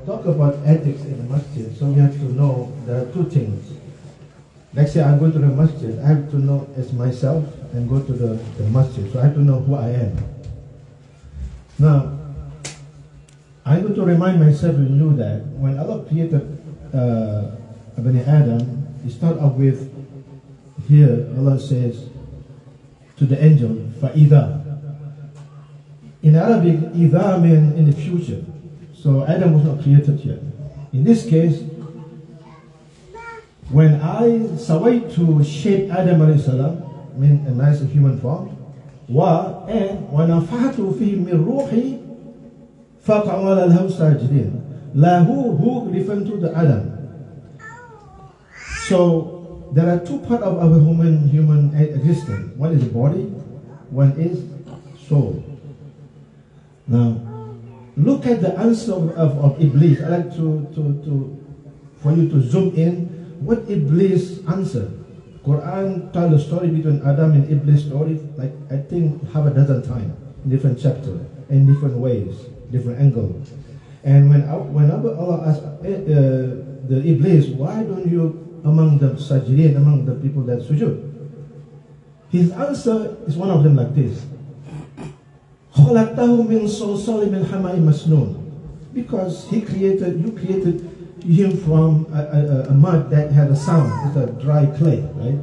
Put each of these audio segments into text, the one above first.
Talk about ethics in the masjid, so we have to know there are two things. Let's say I'm going to the masjid, I have to know as myself and go to the masjid, so I have to know who I am. Now, I'm going to remind myself and you that when Allah created Bani Adam, He started off with, here Allah says to the angel, فَإِذَا. In Arabic, إِذَا means in the future. So Adam was not created yet. In this case, when I sawayt to shape Adam alayhi salam, mean a nice human form, and وَنَفَحْتُ فِيهِ مِنْ رُوحِي فَقَعُوا عَلَى الْهَوْ سَاجِدِينَ who referring to the Adam. So there are two parts of our human existence. One is the body, one is soul. Now, look at the answer of Iblis. I like for you to zoom in. What Iblis answered? Quran tells the story between Adam and Iblis story, like I think half a dozen times, in different chapters, in different ways, different angles. And whenever Allah asked the Iblis, why don't you among the sajidin, among the people that sujood? His answer is one of them like this. Because you created him from a mud that had a sound. It's a dry clay, right?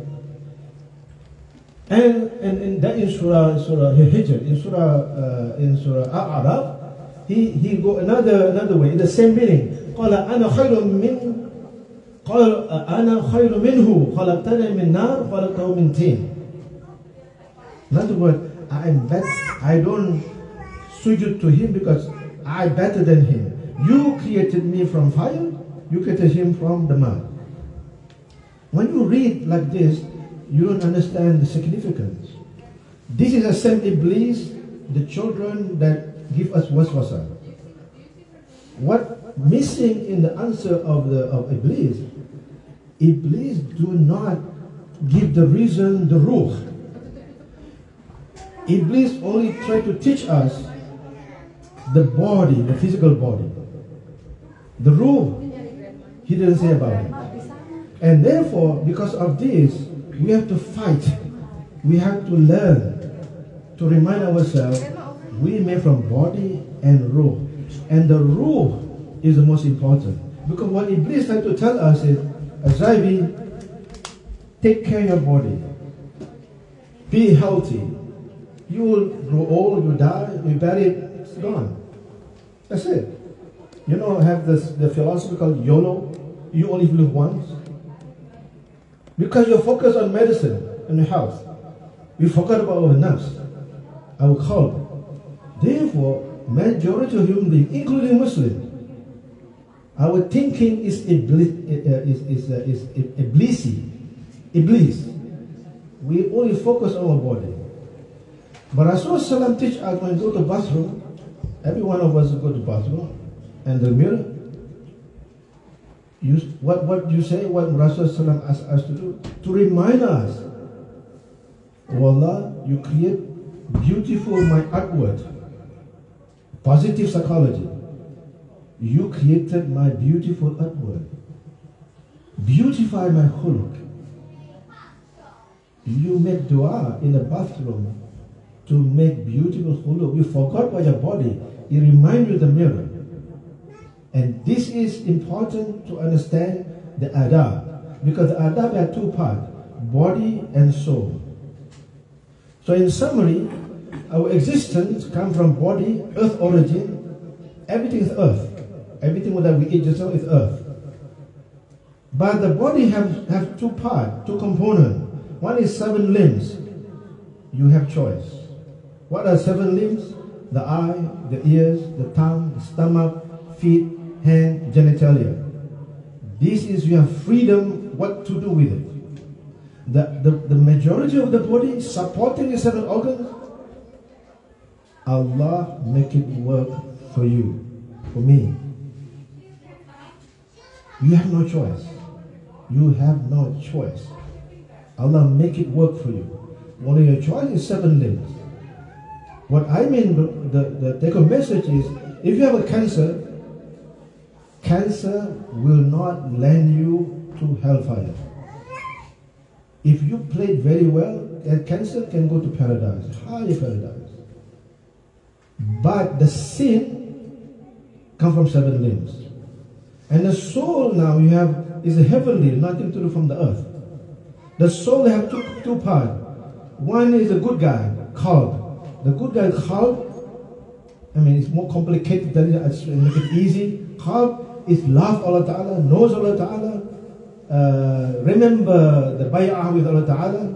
And that in Surah Hijr, in Surah A'raf, he go another way, in the same meaning. قال أنا خير منه خلقتني من نار خلقته من طين. In other words, I don't sujood to him because I'm better than him. You created me from fire, you created him from the mud. When you read like this, you don't understand the significance. This is the same Iblis, the children that give us waswasa. What missing in the answer of Iblis do not give the reason, the ruh. Iblis only tried to teach us the body, the physical body. The ruh, he didn't say about it. And therefore, because of this, we have to fight. We have to learn to remind ourselves we made from body and ruh. And the ruh is the most important. Because what Iblis tried to tell us is, Azrabi, take care of your body. Be healthy. You will grow old, you die, you bury it, it's gone. That's it. You know, have the philosophy called YOLO, you only live once. Because you're focused on medicine and your health. We forgot about our nafs, our qalb. Therefore, majority of human beings, including Muslims, our thinking is Iblis. We only focus on our body. But Rasulullah teach us when you go to the bathroom, every one of us go to the bathroom, and the mirror, what you say, what Rasulullah asked us to do, to remind us, oh Allah, you create beautiful my outward, positive psychology. You created my beautiful outward. Beautify my khuluq. You make dua in the bathroom to make beautiful khuluq. You forgot about your body. It reminds you of the mirror. And this is important to understand the adab. Because the adab have two parts, body and soul. So in summary, our existence comes from body, earth origin. Everything is earth. Everything that we eat just now is earth. But the body have two parts, two components. One is 7 limbs. You have choice. What are 7 limbs? The eye, the ears, the tongue, the stomach, feet, hand, genitalia. This is, you have freedom what to do with it. The majority of the body supporting the 7 organs, Allah make it work for you, for me. You have no choice. You have no choice. Allah make it work for you. One of your choice is 7 limbs. What I mean, the take-home message is, if you have a cancer, cancer will not land you to hellfire. If you played very well, cancer can go to paradise, high paradise. But the sin comes from 7 limbs. And the soul now you have is a heavenly, nothing to do from the earth. The soul have two parts. One is a good guy, qalb. The good guy qalb, I mean it's more complicated than it. I just make it easy. Qalb is love Allah Ta'ala, knows Allah Ta'ala, remember the bay'ah with Allah Ta'ala.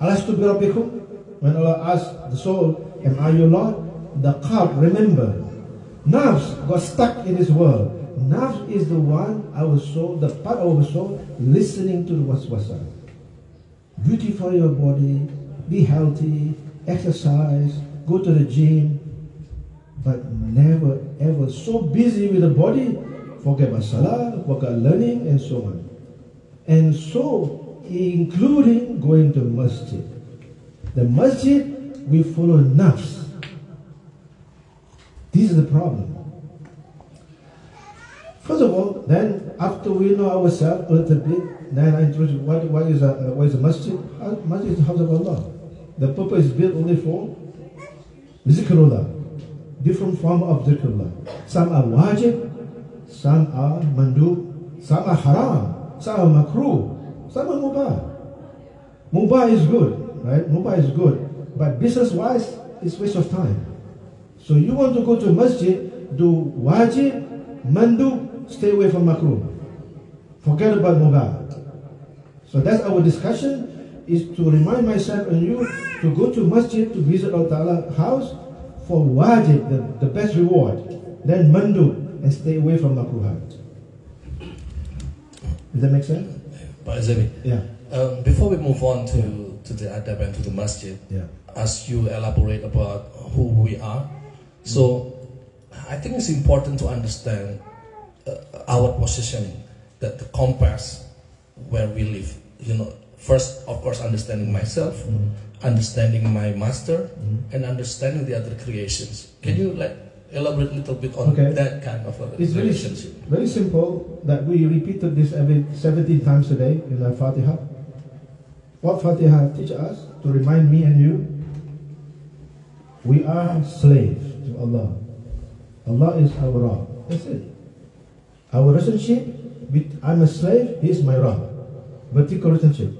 Alastu bi rabbikum, when Allah asked the soul, am I your Lord? The qalb, remember. Nafs got stuck in this world. Nafs is the one, our soul, the part of our soul, listening to the waswasa. Beautify your body, be healthy, exercise, go to the gym, but never ever so busy with the body, forget about salah, forget learning, and so on. And so, including going to masjid. The masjid, we follow nafs. This is the problem. First of all, then after we know ourselves a little bit, then I introduce what is a masjid? Masjid is the house of Allah. The purpose is built only for zikrullah, different form of zikrullah. Some are wajib, some are mandub, some are haram, some are makruh, some are mubah. Mubah is good, right? Mubah is good, but business-wise, it's waste of time. So you want to go to masjid, do wajib, mandub, stay away from makruh. Forget about mubah. So that's our discussion, is to remind myself and you to go to masjid to visit Allah Ta'ala's house for wajib, the best reward. Then mandub, and stay away from makruhat. Does that make sense? Pak Azami, yeah. Before we move on to the adab and to the masjid, yeah. As you elaborate about who we are, so I think it's important to understand our positioning, that the compass where we live. You know, first, of course, understanding myself, understanding my master, and understanding the other creations. Can you elaborate a little bit on that kind of it's relationship? Very simple that we repeated this every 17 times a day in our Fatiha. What Fatiha teaches us to remind me and you, we are slaves to Allah. Allah is our Rabb. That's it. Our relationship, I'm a slave, He is my Rabb. Vertical relationship.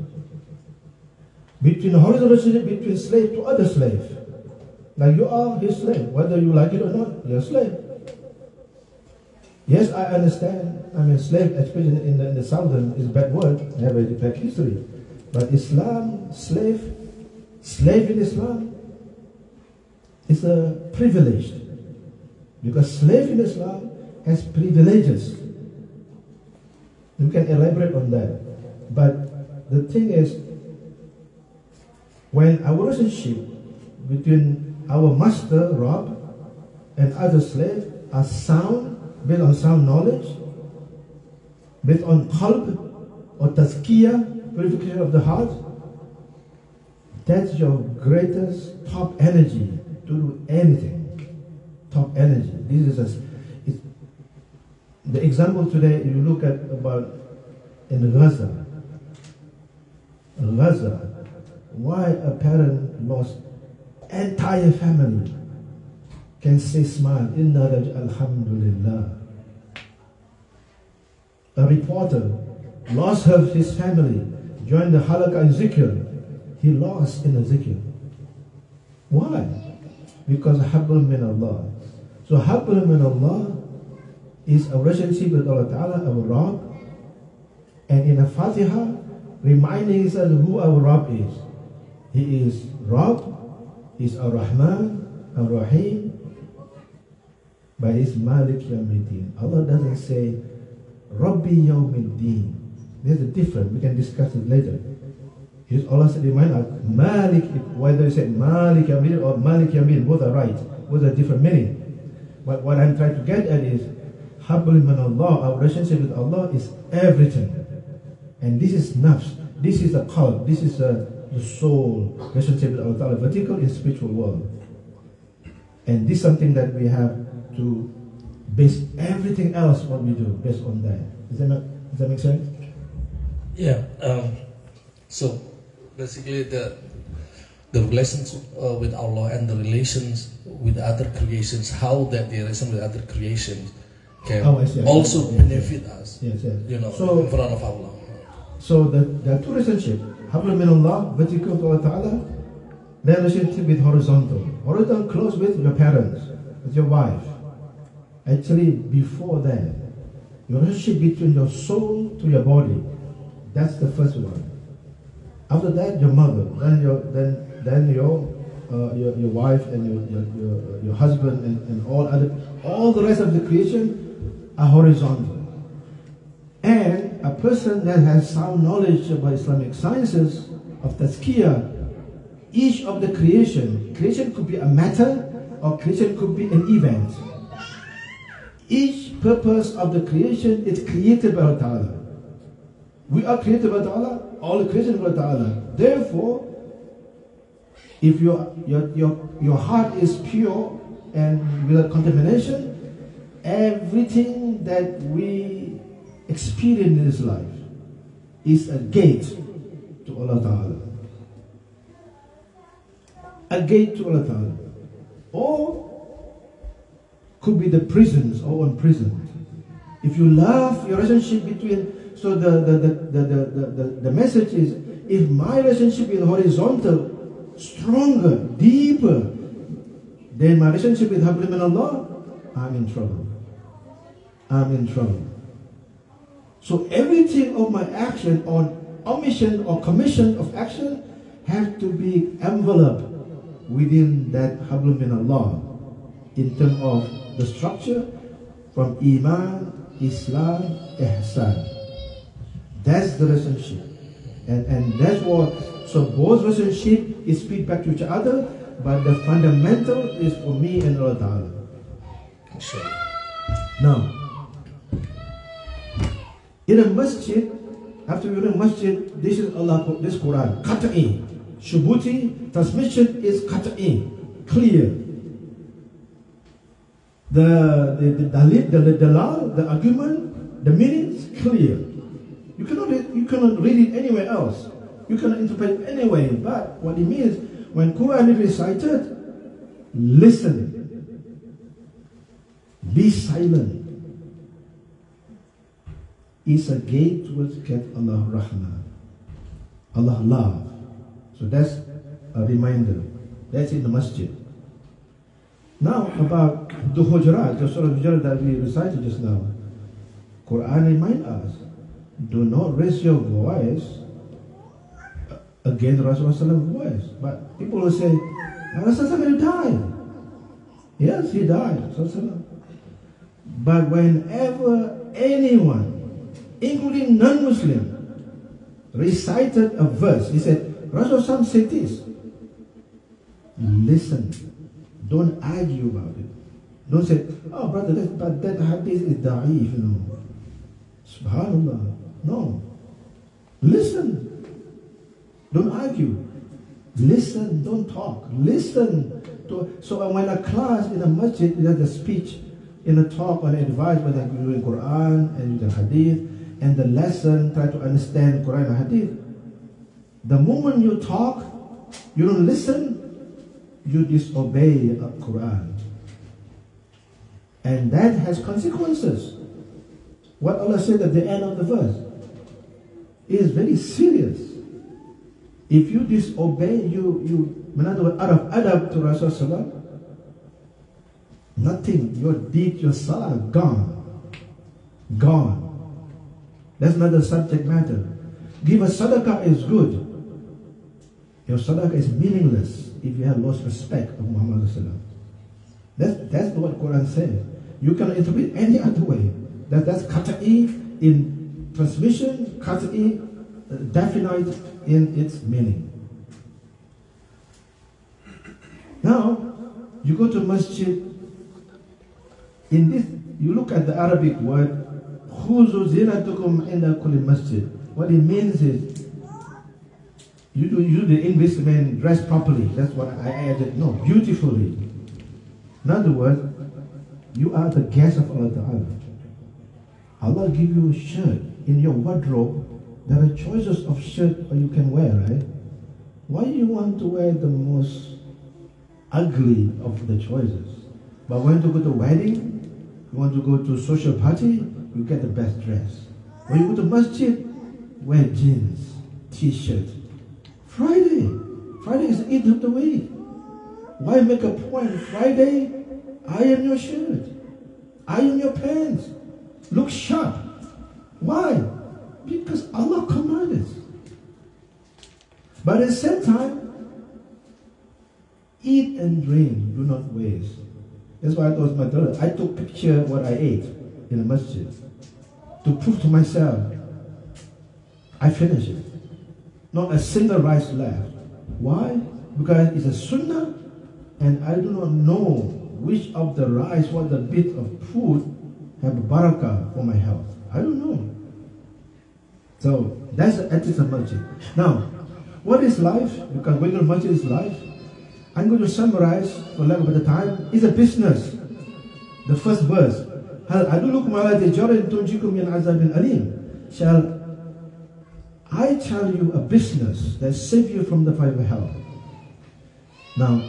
Between horizontal relationship, between slave to other slave. Like you are His slave, whether you like it or not, you're a slave. Yes, I understand. I mean, slave, especially in the southern, is a bad word. They have a bad history. But Islam, slave in Islam is a privilege. Because slave in Islam has privileges. You can elaborate on that. But the thing is, when our relationship between our master, Rabb, and other slave are sound, based on sound knowledge, based on qalb or tazkiyah, purification of the heart, that's your greatest top energy to do anything. Top energy. This is the example today. You look at about in Gaza. Why a parent lost entire family can say smile, Inna alhamdulillah. A reporter lost his family, joined the halakha in zikr. He lost in the zikr. Why? Because hablum min Allah. So hablum min Allah is a relationship with Allah Ta'ala, our Rabb. And in the Fatiha, reminding us who our Rabb is. He is Rabb, He is Ar-Rahman, Ar-Rahim, but He is Malik Yawmiddin. Allah doesn't say Rabbi Yawmiddin. There's a difference. We can discuss it later. Allah said, remind us, Malik, whether you say Malik Yawmiddin or Malik Yawmiddin, both are right. Both are different meaning. But what I'm trying to get at is, Hablum min Allah, our relationship with Allah is everything. And this is nafs, this is the qalb, this is the soul, relationship with Allah Ta'ala, vertical in spiritual world. And this is something that we have to base everything else what we do based on that. Does that make sense? Yeah. So basically, the relations with Allah and the relations with other creations, how that the relation with other creations can also benefit us. Yes. You know, so, in front of Allah. So the two relationships, Habla min Allah, vertical to Allah Ta'ala, then relationship with horizontal. Horizontal close with your parents, with your wife. Actually, before that, your relationship between your soul to your body, that's the first one. After that, your mother, then your wife and your husband and all the rest of the creation are horizontal. And a person that has sound knowledge about Islamic sciences of tazkiyah, each of the creation could be a matter or creation could be an event. Each purpose of the creation is created by Allah Ta'ala. We are created by Allah, all the creation by Allah. Therefore, if your heart is pure and without contamination, everything that we experience in this life is a gate to Allah Ta'ala. A gate to Allah Ta'ala. Or could be the prisons or imprisoned. If you love your relationship between, so the message is, if my relationship is horizontal, stronger, deeper, then my relationship with Habla min Allah, I'm in trouble. I'm in trouble. So everything of my action or omission or commission of action have to be enveloped within that Habla min Allah in terms of the structure from Iman, Islam, Ihsan. That's the relationship. And that's what, so both relationship is feedback to each other, but the fundamental is for me and Allah Ta'ala. Sure. Now, in a masjid, after we read masjid, this is Allah, this Quran, Qat'i. Shubuti, transmission is Qat'i, clear. The argument, the meaning is clear. You cannot read it anywhere else. You cannot interpret it anyway. But what it means, when Quran is recited, listen. Be silent. It's a gate towards get Allah Rahman. Allah love. So that's a reminder. That's in the masjid. Now about the Hujurat, the Surah Hujurat that we recited just now. Quran reminds us, do not raise your voice against Rasulullah's voice. But people will say, Rasulullah died. Yes, he died. But whenever anyone, including non-Muslim, recited a verse, he said, Rasulullah said this. Listen. Don't argue about it. Don't say, oh brother, that hadith is da'if, you know. Subhanallah. No. Listen. Don't argue. Listen, don't talk. Listen. So when a class in a masjid is a speech, in a talk or an advice, whether you're doing Quran and you hadith, and the lesson, try to understand Quran and hadith, the moment you talk, you don't listen, you disobey the Quran. And that has consequences. What Allah said at the end of the verse is very serious. If you disobey, in other words, out of adab to Rasulullah, nothing, your deed, your salah, gone. Gone. That's not the subject matter. Give a sadaqah is good. Your sadaqah is meaningless if you have lost respect of Muhammad Rasulullah. That's what Quran says. You cannot interpret any other way. That's qat'i in transmission, qat'i definite in its meaning. Now, you go to masjid. In this, you look at the Arabic word, khuzu zinatukum inda kulli masjid. What it means is, you do the Englishman dress properly. That's what I added. No, beautifully. In other words, You are the guest of Allah Ta'ala. Allah give you a shirt. In your wardrobe, there are choices of shirt you can wear, right? Why you want to wear the most ugly of the choices? But when you go to wedding, you want to go to social party, you get the best dress. When you go to masjid, wear jeans, t-shirt. Friday is the Eid of the week. Why make a point? Friday, iron your shirt, iron your pants, look sharp. Why? Because Allah commanded. But at the same time, eat and drink, do not waste. That's why I told my daughter, I took picture what I ate in the masjid to prove to myself, I finished it. Not a single rice left. Why? Because it's a sunnah, and I do not know which of the rice, what the bit of food have barakah for my health. I don't know. So that's the ethics of masjid. Now, what is life? Because going to masjid is life. I'm going to summarize for lack of better time. It's a business. The first verse. Shall I tell you a business that saves you from the fire of hell? Now,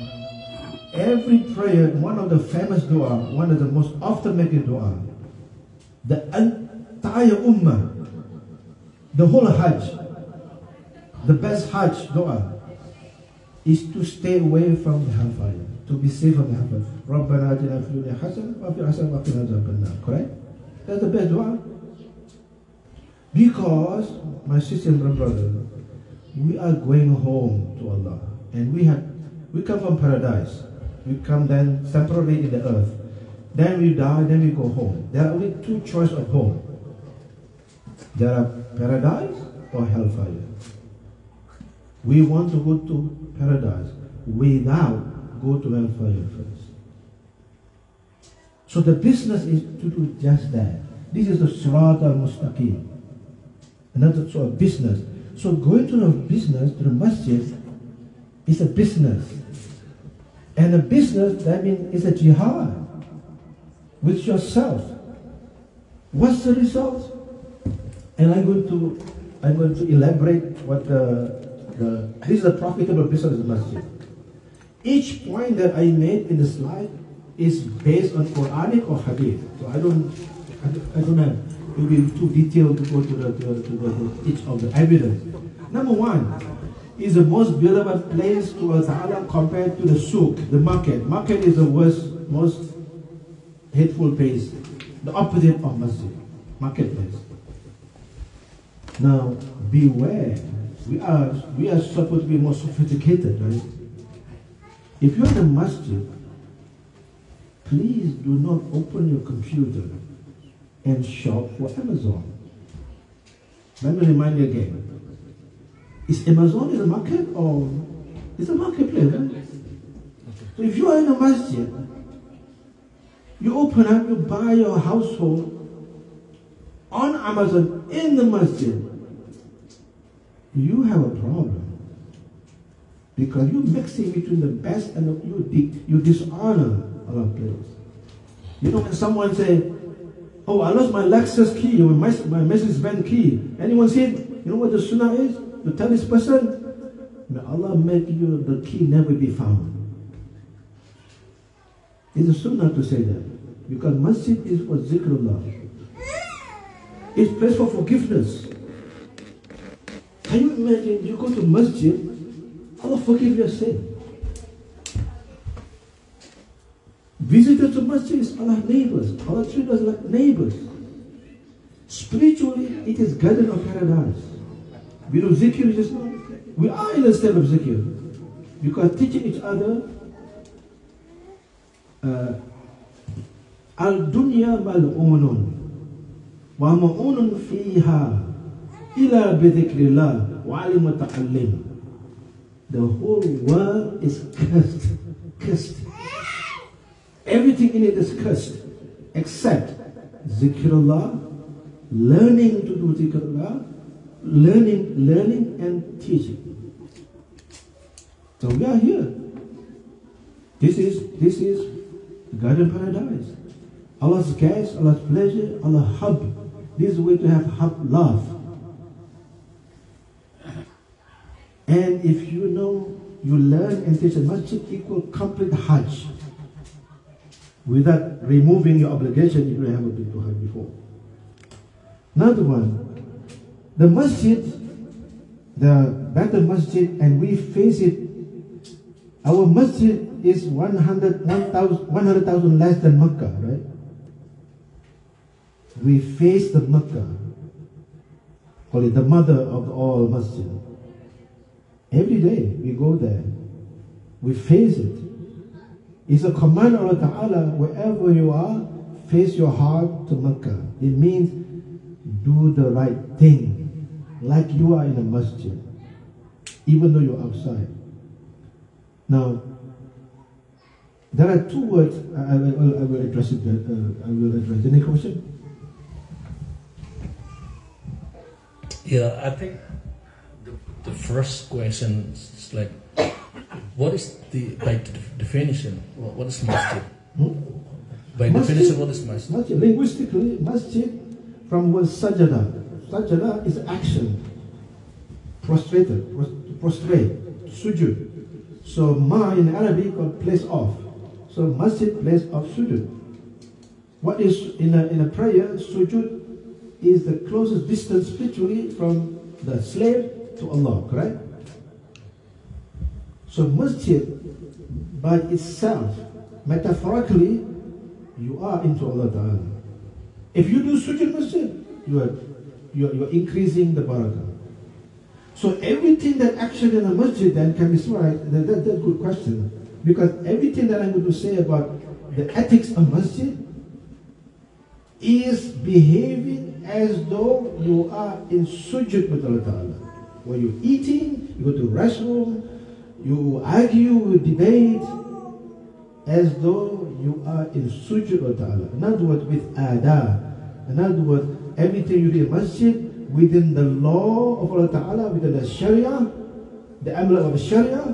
every prayer, one of the famous dua, one of the most often made dua, the entire ummah, the whole Hajj, the best Hajj dua is to stay away from the hellfire, to be safe from the hellfire. Rabbana atina fid dunya hasanah wa fil akhirati hasanah wa qina adhaban nar. Correct? That's the best dua. Because, my sister and brother, we are going home to Allah, and we come from paradise. We come then temporarily in the earth. Then we die, then we go home. There are only two choices of home. There are paradise or hellfire. We want to go to paradise without go to hellfire first. So the business is to do just that. This is the Sirat al-Mustaqim. Another sort of business. So going to the business, to the masjid, is a business. And a business, that means it's a jihad with yourself. What's the result? And I'm going to elaborate what this is a profitable business of masjid. Each point that I made in the slide is based on Quranic or Hadith. So I don't have, it will be too detailed to go to each of the evidence. Number one is the most beloved place to Allah Ta'ala compared to the souk, the market. Market is the worst, most hateful place, the opposite of masjid, marketplace. Now, beware. We are supposed to be more sophisticated, right? If you're in a masjid, please do not open your computer and shop for Amazon. Let me remind you again. Is Amazon a market or it's a marketplace, right? So if you are in a masjid, you open up, you buy your household on Amazon in the masjid, you have a problem. Because you're mixing between the best and you dishonor our place. You know, when someone say, oh, I lost my Lexus key or my Mercedes-Benz key. Anyone see it? You know what the sunnah is? To tell this person, may Allah make you the key never be found. It's a sunnah to say that. Because masjid is for zikrullah. It's place for forgiveness. Can you imagine you go to masjid, Allah forgive your sin. Visitors to masjid is Allah's neighbors. Allah treats us like neighbors. Spiritually, it is garden of paradise. We do zikr, we are in a state of zikr. Because teaching each other, al-dunya mal'unun wa ma'unun fiha ila bidhikrillah wa alim ta'allim. The whole world is cursed. Everything in it is cursed, except zikrullah, learning to do zikrullah, learning and teaching. So we are here. This is garden paradise. Allah's cares, Allah's pleasure, Allah's hub. This is the way to have hub love. And if you know, you learn and teach a masjid equal complete Hajj without removing your obligation if you haven't been to Hajj before. Another one, the masjid, the better masjid, and we face it. Our masjid is 100,000 less than Makkah, right? We face the Makkah, call it the mother of all masjid. Every day we go there, we face it. It's a command of Allah Ta'ala, wherever you are, face your heart to Makkah. It means do the right thing, like you are in a masjid, even though you're outside. Now, there are two words, I will address it, I will address. Any question? Yeah, I think the first question is like, what is by definition, what is masjid? By Masjid, definition, what is masjid? Masjid, linguistically, masjid from word sajada. Sajada is action. Prostrate, sujud. So ma in Arabic called place of. So masjid, place of sujud. What is in a prayer, sujud is the closest distance spiritually from the slave to Allah, correct? So masjid by itself, metaphorically, you are into Allah Ta'ala. If you do sujud masjid, you are increasing the barakah. So everything that action in a masjid then can be described. That's a good question. Because everything that I'm going to say about the ethics of masjid is behaving as though you are in sujud with Allah Ta'ala. When you're eating, you go to the restroom, you argue, you debate, as though you are in sujud with Allah Ta'ala. In other words, with adab. In other words, everything you do in masjid, within the law of Allah Ta'ala, within the Sharia, the emblem of the Sharia,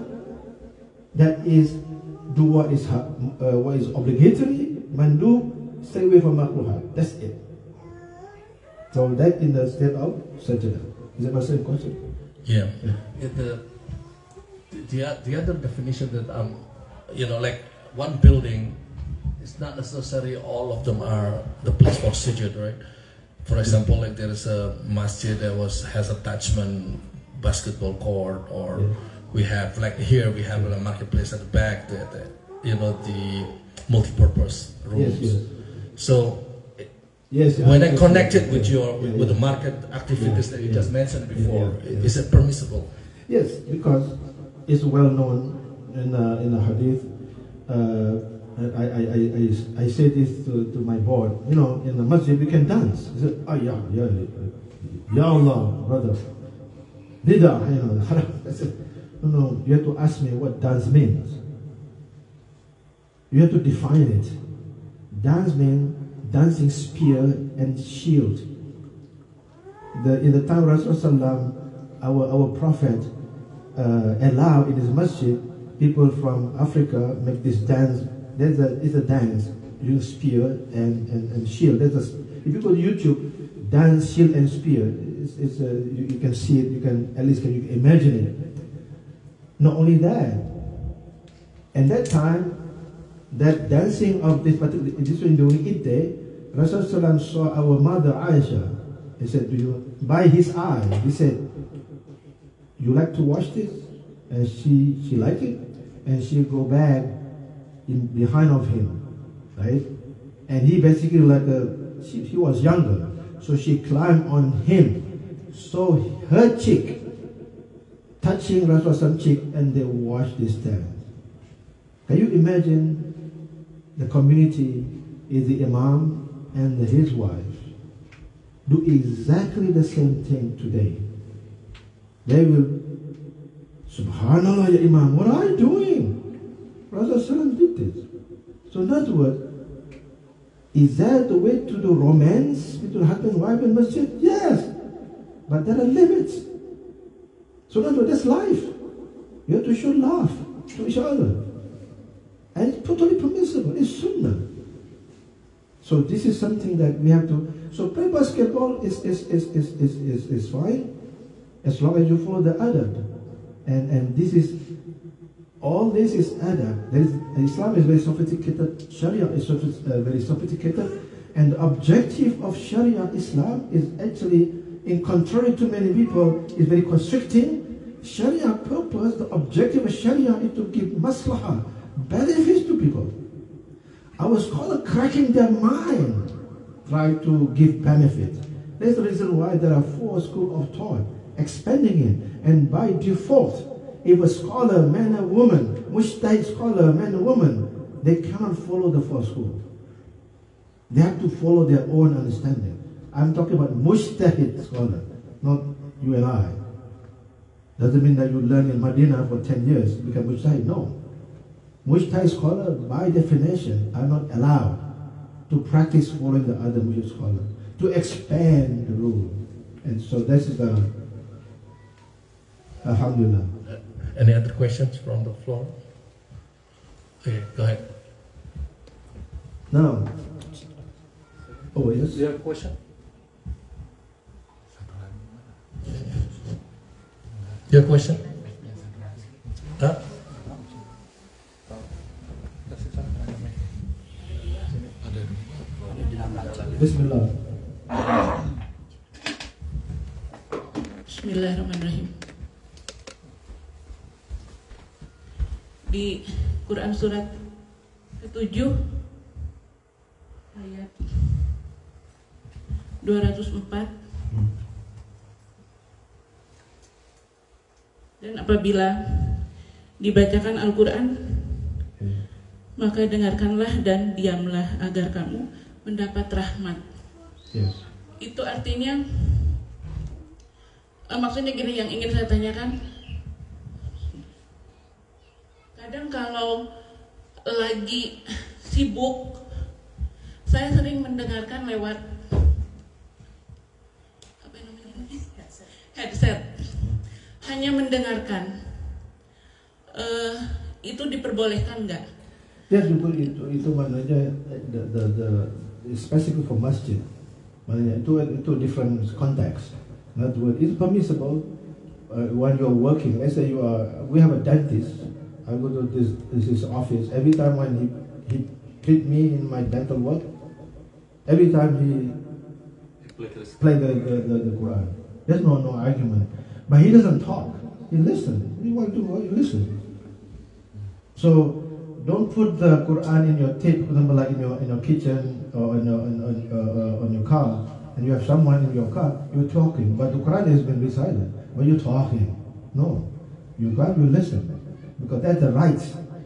that is, do what is obligatory, mandub, stay away from makruhat. That's it. So that in the state of sajda. Is that my same question? Yeah. The other definition that like one building, it's not necessarily all of them are the place for sujud, right? For example, like there is a masjid that has attachment basketball court, or we have, like here we have a marketplace at the back, the multi-purpose rooms. Yes. So when I connect it with with the market activities that you just mentioned before, is it permissible? Yes, because it's well known in the hadith. I say this to my board. You know, in the masjid we can dance. He said, Ya Allah, brother, bidah. I said, no, you have to ask me what dance means. You have to define it. Dance means dancing spear and shield. In the time of Rasulullah, our prophet allowed in his masjid people from Africa make this dance. It's a dance using spear and shield. If you go to YouTube, dance, shield and spear, you can see it. You can imagine it. Not only that, at that time, that dancing of this particular, this was during Eid day, Rasulullah saw our mother Aisha. He said, by his eye, he said, you like to watch this? And she liked it, and she go back behind of him, right? And he basically he was younger, so she climbed on him. So her cheek touching Rasulullah's cheek, and they watched this dance. Can you imagine the community is the Imam and his wife do exactly the same thing today? They will, Subhanallah, ya Imam, what are you doing? Rasulullah did this. So in other words, is that the way to do romance between husband and wife in masjid? Yes, but there are limits. So in other words, that's life. You have to show love to each other. And it's totally permissible. It's sunnah. So this is something that we have to. So play basketball is fine as long as you follow the adab, and this is all. This is adab. Islam is very sophisticated. Sharia is very sophisticated, and the objective of Sharia Islam is actually, in contrary to many people, is very constricting. Sharia purpose, the objective of Sharia is to give maslahah, benefits to people. Our scholar cracking their mind, try to give benefit. That's the reason why there are 4 schools of thought, expanding it. And by default, if a scholar, man or woman, mujtahid scholar, man or woman, they cannot follow the 4 schools. They have to follow their own understanding. I'm talking about mujtahid scholar, not you and I. Doesn't mean that you learn in Medina for 10 years, become mujtahid. No. Mujtahid scholars, by definition, are not allowed to practice following the other mujtahid scholars, to expand the rule. And so this is the Alhamdulillah. Any other questions from the floor? Okay, go ahead. Now, oh yes? Do you have a question? Your question? Huh? Bismillah. Bismillahirrahmanirrahim. Di Quran surat ke-7 ayat 204, dan apabila dibacakan Al-Quran, maka dengarkanlah dan diamlah agar kamu mendapat rahmat. Yes. Itu artinya, maksudnya gini, yang ingin saya tanyakan, kadang kalau lagi sibuk, saya sering mendengarkan lewat apa namanya, headset, hanya mendengarkan. Itu diperbolehkan nggak? Ya, itu maknanya the specific for masjid. Maknanya itu different context. Not word. It's permissible when you're working. Let's say we have a dentist. I go to this office. Every time when he treat me in my dental work, every time he play the Quran. There's no argument. But he doesn't talk. He listens. You want to you listen. So don't put the Quran in your tape, for example, like in your kitchen or on your car, and you have someone in your car, you're talking, but the Quran has been recited, but you're talking. No, you listen, because that's the right,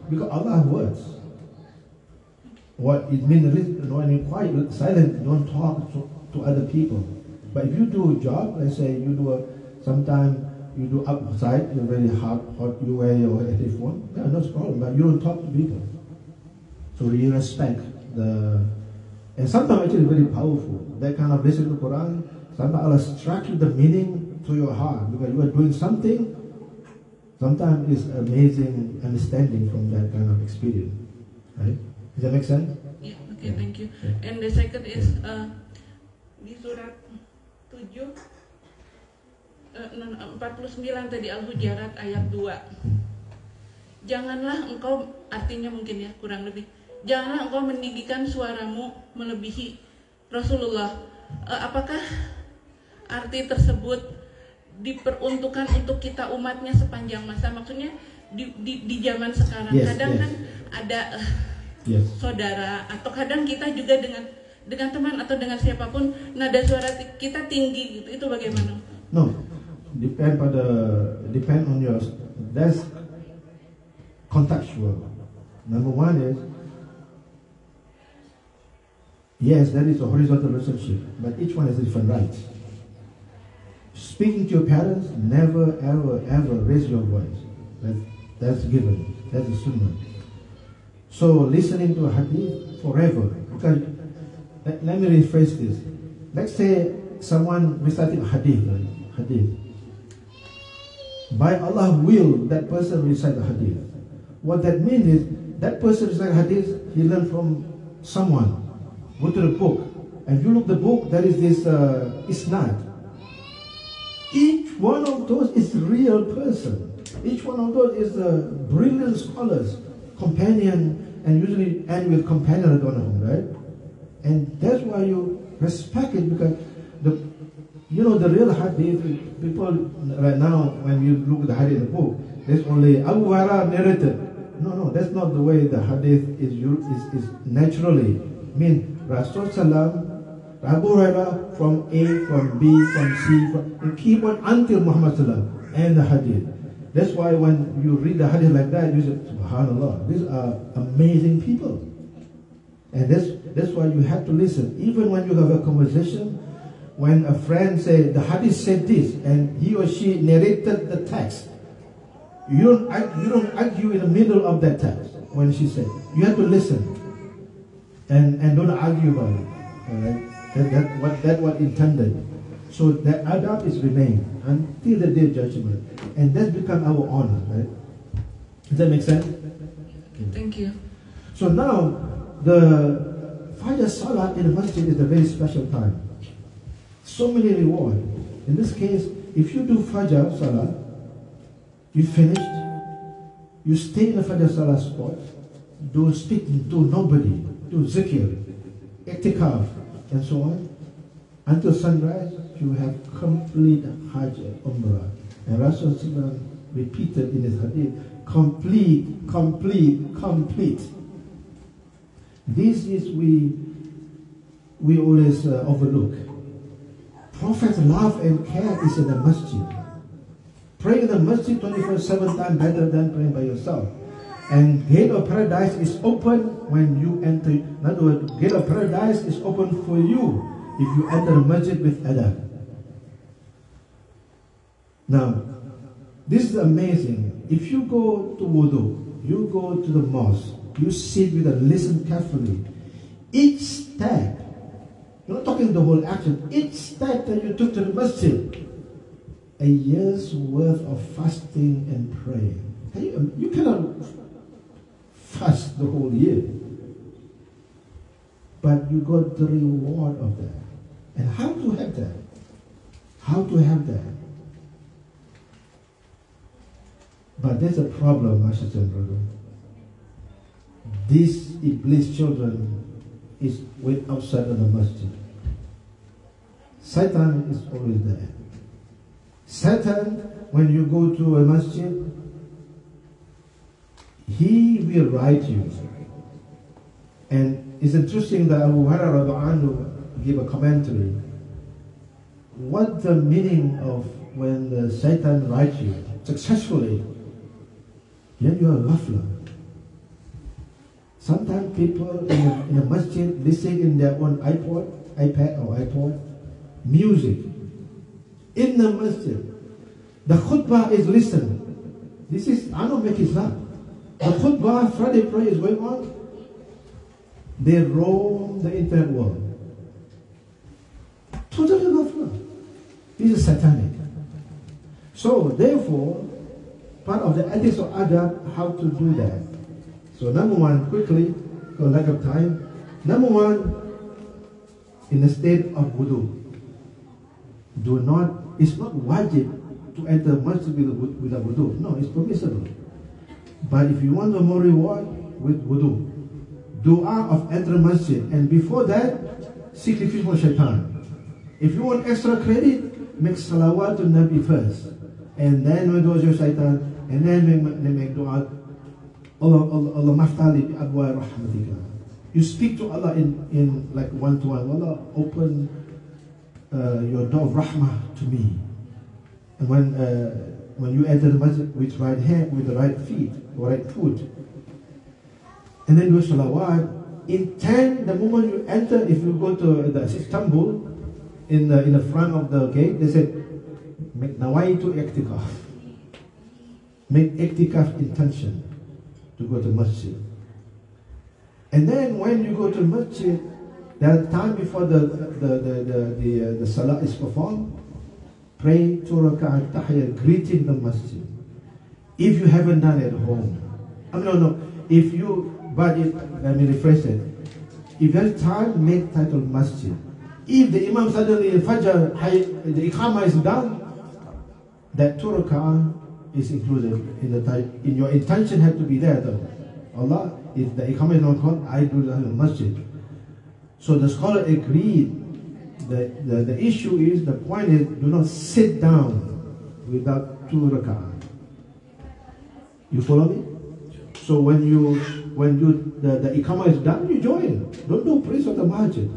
because Allah has words. What it means, when you're quiet, silent, don't talk to other people. But if you do a job, let's say sometimes you do outside, you're very hot, you wear your headphone, yeah, no problem, but you don't talk to people. So you respect and sometimes actually very powerful. That kind of listen to Quran, sometimes Allah strike you the meaning to your heart, because you are doing something, sometimes it's amazing understanding from that kind of experience. Right? Does that make sense? Yeah, okay, thank you. And the second is, di surat 7, 49 tadi, Al-Hujarat ayat 2. Janganlah engkau, artinya mungkin ya kurang lebih, janganlah engkau meninggikan suaramu melebihi Rasulullah. Apakah arti tersebut diperuntukkan untuk kita umatnya sepanjang masa? Maksudnya di zaman sekarang, yes, kadang yes. kan ada saudara, atau kadang kita juga dengan teman atau dengan siapapun, nada suara kita tinggi gitu. Itu bagaimana? No. Depend on your, that's contextual. Number one is, yes, there is a horizontal relationship, but each one has different rights. Speaking to your parents, never, ever raise your voice. That's given. That's a sunnah. So listening to a hadith forever. Because, let me rephrase this. Let's say someone reciting a hadith. By Allah's will, that person recite the hadith. What that means is, that person recite hadith, he learned from someone. go to the book, and you look the book, there is this isnad. Each one of those is a real person. Each one of those is a brilliant scholars, companion, and usually end with companion, right? And that's why you respect it, because the real hadith, people right now, when you look at the hadith in the book, there's only Abu Hurairah narrated. No, that's not the way the hadith is naturally. I mean, Rasul Salam, Abu Hurairah from A, from B, from C, and keep on until Muhammad Salam and the hadith. That's why when you read the hadith like that, you say, SubhanAllah, these are amazing people. And that's why you have to listen. Even when you have a conversation, when a friend say the hadith said this, and he or she narrated the text, you don't argue in the middle of that text when she said. You have to listen and don't argue about it. All right? That's what intended. So that adab is remained until the day of judgment, and that's become our honor. Right? Does that make sense? Thank you. So now the Fajr Salah in the masjid is a very special time. So many rewards. In this case, if you do Fajr Salah, you finished, you stay in the Fajr Salah spot, do speaking to nobody, do zikr, i'tikaf, and so on, until sunrise, you have complete Hajj and Umrah. And Rasulullah repeated in his hadith, complete. This is we always overlook. Prophet's love and care is in the masjid. Pray in the masjid 24/7 times better than praying by yourself. And gate of paradise is open when you enter. In other words, gate of paradise is open for you if you enter the masjid with adab. Now, this is amazing. If you go to wudu, you go to the mosque, you sit with and listen carefully. Each step, you're not talking the whole action, each step that you took to the masjid, a year's worth of fasting and praying. You cannot fast the whole year, but you got the reward of that. And how to have that? But there's a problem, my sister and brother. These Iblis children is wait outside of the masjid. Satan is always there. Satan, when you go to a masjid, he will write you. And it's interesting that Abu Hurairah gave a commentary. What the meaning of when the Satan writes you successfully, then you are ghafla. Sometimes people in a masjid listen in their own iPad, music. In the masjid, the khutbah is listened. This is, I don't make it up. The khutbah, Friday prayer is going on. They roam the internet world. Totally ghafla. This is satanic. So therefore, part of the ethics of adab, how to do that. So number one, quickly, for lack of time. Number one, in the state of wudu, it's not wajib to enter masjid with a wudu. No, it's permissible. But if you want more reward, with wudu. Dua of enter masjid. And before that, seek refuge from shaitan. If you want extra credit, make salawat to Nabi first. And then when those your shaitan, and then make dua. Allah maftali bi abwa rahmatika. You speak to Allah in like one-to-one. Allah, open your door of rahmah to me. And when you enter the masjid with right hand, with the right feet, or right foot, and then do salawat. Intend the moment you enter. If you go to Istanbul, in the front of the gate, they said, make nawaitu i'tikaf. Make i'tikaf intention to go to masjid. And then when you go to masjid, that time before the salah is performed, pray 2 rak'at tahiyya, greeting the masjid. If you haven't done it at home, let me rephrase it. If there's time, make title masjid. If the Imam suddenly Fajr, the Iqamah is done, that 2 rak'ah is included in the time. In your intention have to be there though. Allah, if the Iqamah is not called, I do the masjid. So the scholar agreed. The issue is, the point is, do not sit down without 2 rak'ah. You follow me? So when the Iqamah is done, you join. Don't do praise of the masjid.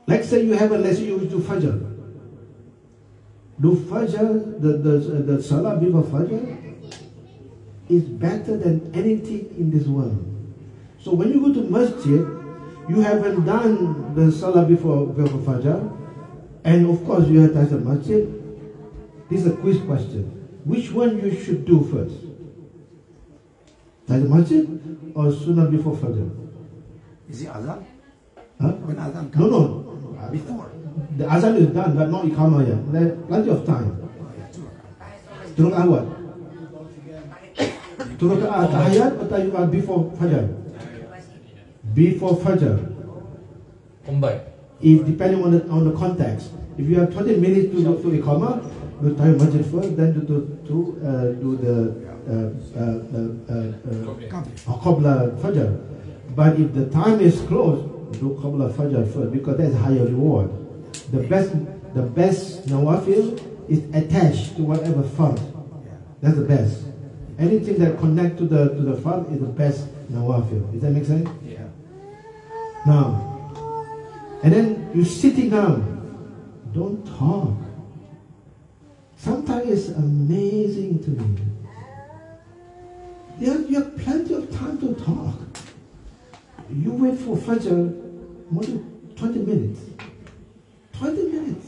Let's say you have a lesson, you do Fajr. Do Fajr, the Salah before Fajr is better than anything in this world. So when you go to masjid, you haven't done the Salah before Fajr, and of course you have touched the masjid. This is a quiz question. Which one you should do first? Touch the masjid or Sunnah before Fajr? Is it Azan? Huh? When Azan No, comes? no. Before. The Azan is done, but not Iqamah yet. There's plenty of time. 2 rak'ah what? 2 rak'ah tahiyat or before Fajr? Before Fajr. Combine. If depending on the context. If you have 20 minutes to Iqamah, you tahiyat masjid first, then do the Qabla Fajr. But if the time is close, do Qabla Fajr first, because that's higher reward. The best nawafil is attached to whatever fard. That's the best. Anything that connect to the fard is the best nawafil. Does that make sense? Yeah. Now, and then you sitting down, don't talk. Sometimes it's amazing to me. You have plenty of time to talk. You wait for Fajr more than 20 minutes. 20 minutes.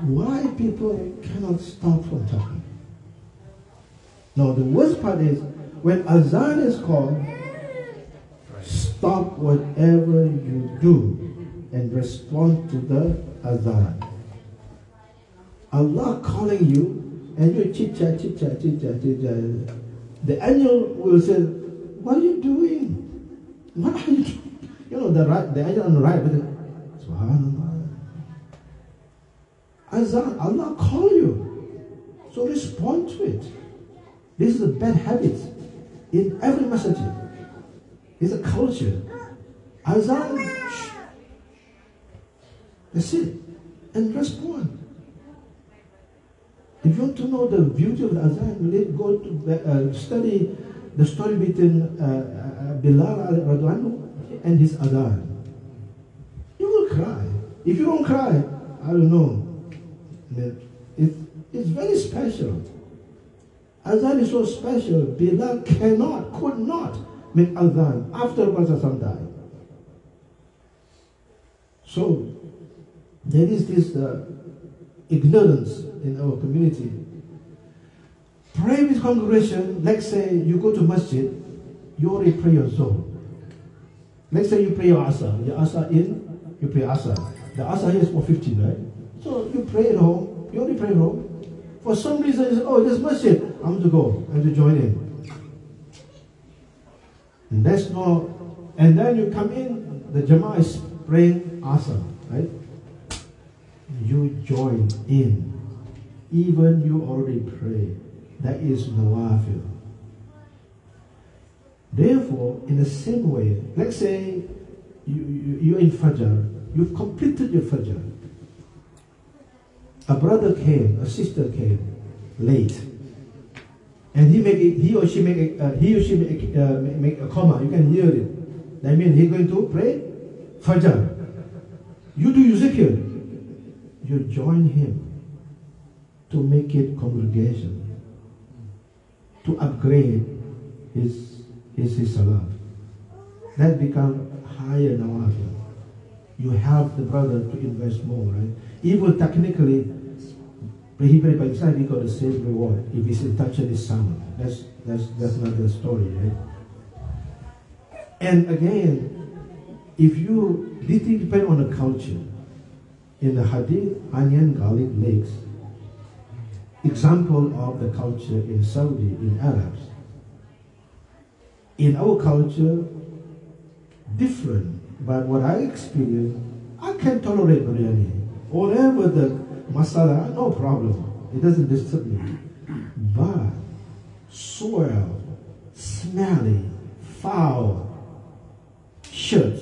Why people cannot stop from talking? Now the worst part is, when Azan is called, stop whatever you do and respond to the Azan. Allah calling you and you chit-chat. The angel will say, what are you doing? What are you doing? You know, the angel on the right, Subhanallah. Azan, Allah call you. So respond to it. This is a bad habit in every message. It's a culture. Azan, shh. That's it. And respond. If you want to know the beauty of the Azan, let's go to study the story between Bilal and his Azan. You will cry. If you don't cry, I don't know. It's very special. Azan is so special. Bilal could not make Azan after Prophet died. So there is this ignorance in our community. Pray with congregation. Let's say you go to masjid, you already pray your Zuhr. Let's say you pray your Asr. Your Asr in, you pray Asr. The Asr here is 4:15, right? So you pray at home. You already pray at home. For some reason, you say, oh, this masjid, I'm to go. I'm to join in. And that's not. And then you come in, the Jama'ah is praying Asr, right? You join in. Even you already pray. That is nawafil. Therefore, in the same way, let's say you're in Fajr, you've completed your Fajr. A brother came, a sister came, late. And he or she make a comma, you can hear it. That means he's going to pray Fajr. You do your zikr. You join him to make it congregation, to upgrade his salah. That becomes higher nawafil. You help the brother to invest more, right? Even technically, he prayed by himself, he got the same reward if his intention is sound. That's another story, right? And again, if you, this thing depends on the culture. In the hadith, onion, garlic, leeks, example of the culture in Saudi, in Arabs. in our culture, different. But what I experience, I can tolerate biryani. Whatever the masala, no problem. It doesn't disturb me. But soil, smelly, foul, shirt,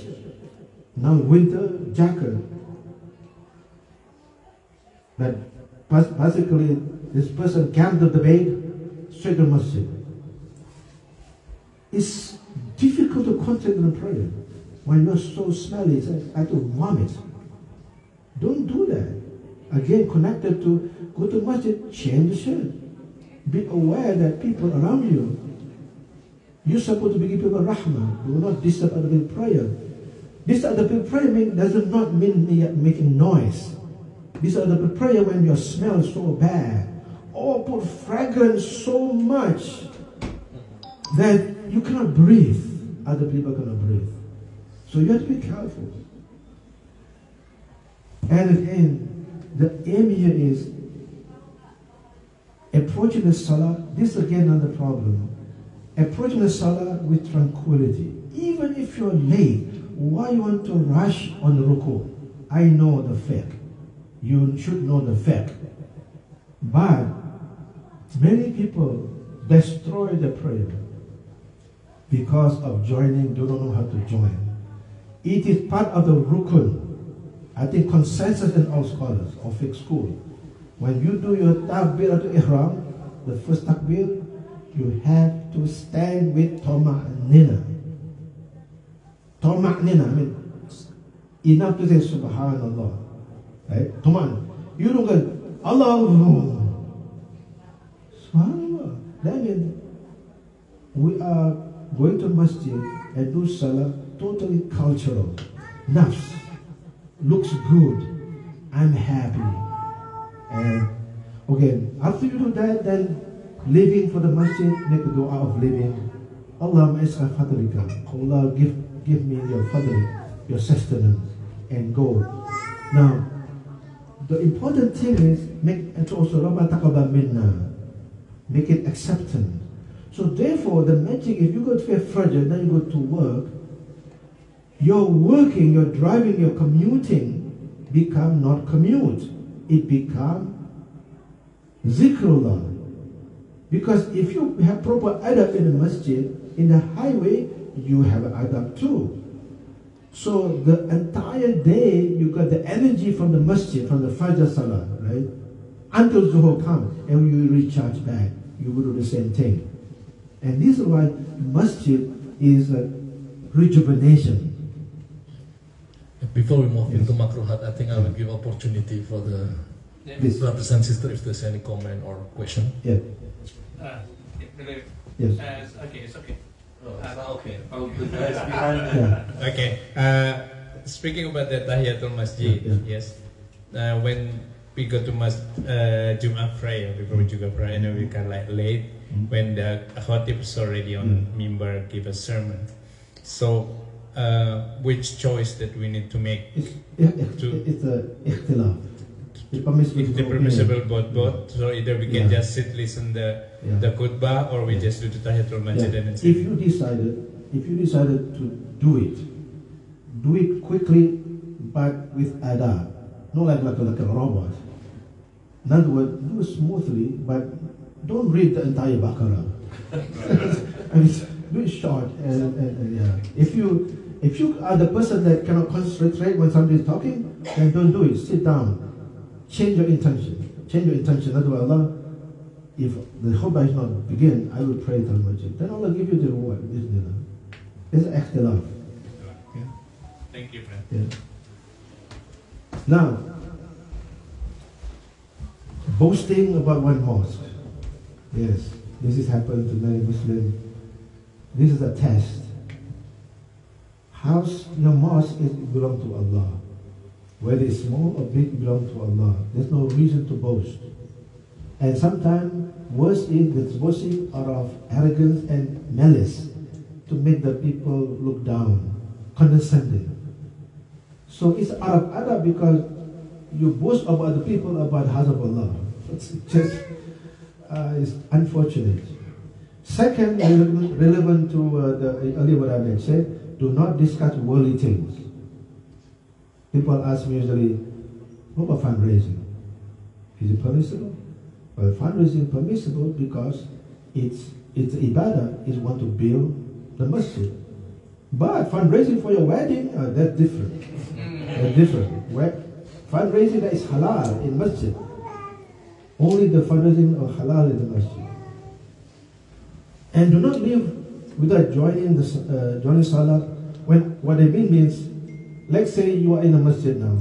now winter jacket. That basically this person came to the bed, straight to masjid. It's difficult to concentrate on prayer when you're so smelly. It's like, I have to vomit. Don't do that. Again, connected to go to masjid, change the shirt. Be aware that people around you, you're supposed to be giving people rahmah. Do not disturb other people's prayer. Disturb other people's prayer does not mean making noise. Disturb other people's prayer when your smell is so bad, or put fragrance so much that you cannot breathe. Other people cannot breathe. So you have to be careful. And again, the aim here is approaching the salah. This is again another problem. Approaching the salah with tranquility. Even if you're late, why you want to rush on the ruku? I know the fact. You should know the fact. But many people destroy the prayer because of joining, do not know how to join. It is part of the rukun. I think consensus in all scholars of fiqh school. When you do your takbir to ihram, the first takbir, you have to stand with toma'nina. Toma'nina, I mean, enough to say subhanallah. Right? Toma'nina. You don't go, Allah. Subhanallah. That means we are going to masjid and do salah totally cultural. Nafs. Looks good. I'm happy. And okay, after you do that, then leaving for the masjid, make a dua of leaving. Allah ma'isra fadlika. Allah give me your fadlik, your sustenance, and go. Now, the important thing is make it also Rabbana taqabbal minna. Make it acceptance. So therefore, the magic, if you go to Fajr, then you go to work, you're working, you're driving, you're commuting, become not commute. It become zikrullah. Because if you have proper adab in the masjid, in the highway, you have adab too. So the entire day, you got the energy from the masjid, from the Fajr Salah, right? Until Zuhur comes, and you recharge back. You will do the same thing. And this is why masjid is a rejuvenation. Before we move into makruhat, I think I will give opportunity for the brothers and sisters if there's any comment or question. Yeah. Yes. Okay, it's okay. Okay. Oh, the guys behind. Okay. Speaking about the Tahiyatul Masjid, yes. When we go to Jum'ah prayer, before we Jum'ah prayer, and we can like late when the khatib is already on mimbar give a sermon. So, which choice that we need to make? It's a ikhtilaf. It's the permissible both. So either we can just sit, listen the khutbah, or we just do the Tahiyatul Masjid and if you decided to do it quickly, but with adab, not like a robot. In other words, do it smoothly, but don't read the entire Baqarah. I mean, do it short. If you are the person that cannot concentrate when somebody is talking, then don't do it. Sit down. Change your intention. In other words, Allah, if the khutbah is not begin, I will pray till Masjid. Then Allah give you the reward. This is ikhtilaf. Yeah. Thank you, friend. Yeah. Now, boasting about one mosque. Yes, this has happened to many Muslims. This is a test. House, your mosque belong to Allah. Whether it's small or big, belong to Allah. There's no reason to boast. And sometimes worse is that boasting out of arrogance and malice to make the people look down, condescending. So it's out of adab because you boast about the people about the house of Allah. It's just it's unfortunate. Second, relevant to the earlier what I mentioned, do not discuss worldly things. People ask me usually, what about fundraising? Is it permissible? Well, fundraising is permissible because it's ibadah, is want to build the masjid. But fundraising for your wedding, that's different. That's different. Fundraising that is halal in masjid. Only the fundraising of halal in the masjid. And do not leave without joining salah. What I mean means, let's say you are in a masjid now.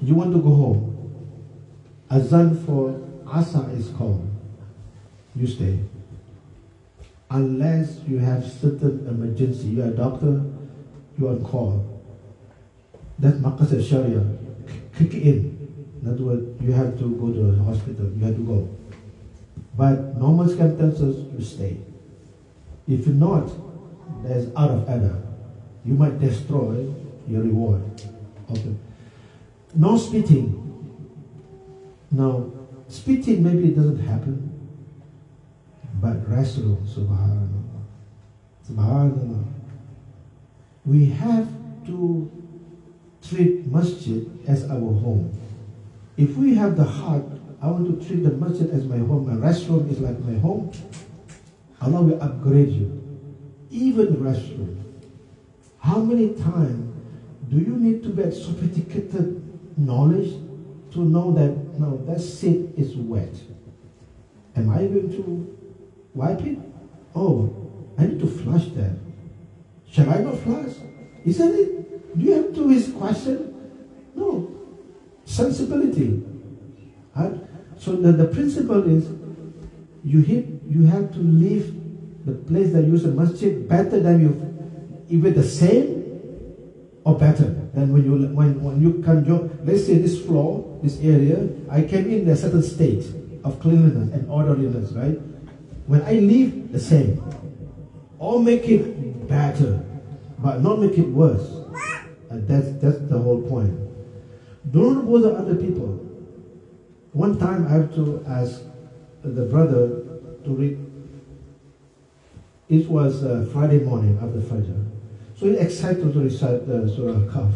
You want to go home. Azan for Asr is called. You stay. Unless you have certain emergency. You are a doctor, you are on call. That maqasad sharia. Kick in. In other words, you have to go to the hospital. You have to go. But normal circumstances, you stay. If not, there's out of order. You might destroy your reward. Okay. No spitting. Now, spitting maybe it doesn't happen. But restroom, subhanallah. Subhanallah. We have to treat masjid as our home. If we have the heart, I want to treat the masjid as my home, my restroom is like my home, Allah will upgrade you. Even restroom. How many times do you need to get sophisticated knowledge to know that, no, that seat is wet? Am I going to wipe it? Oh, I need to flush that. Shall I not flush? Isn't it? Do you have to ask question? No. Sensibility. So the principle is you have to leave the place that you use a masjid better than either the same or better than when you can go. Let's say this floor, this area, I came in a certain state of cleanliness and orderliness, right? When I leave, the same. Or make it better, but not make it worse. And that's the whole point. Don't bother other people. One time I have to ask the brother to read. It was Friday morning after Fajr. So he excited to recite Surah Al-Kahf.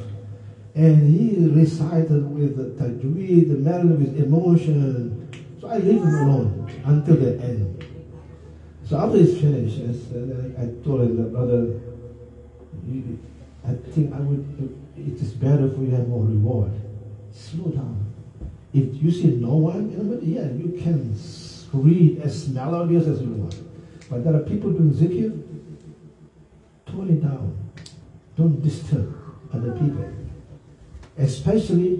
And he recited with the tajweed, the melody with emotion. So I leave him alone until the end. So after he's finished, I told him, brother, I think it is better for you to have more reward. Slow down. If you see no one, yeah, you can read as melodious as you want. But there are people doing zikr, tone it down. Don't disturb other people. Especially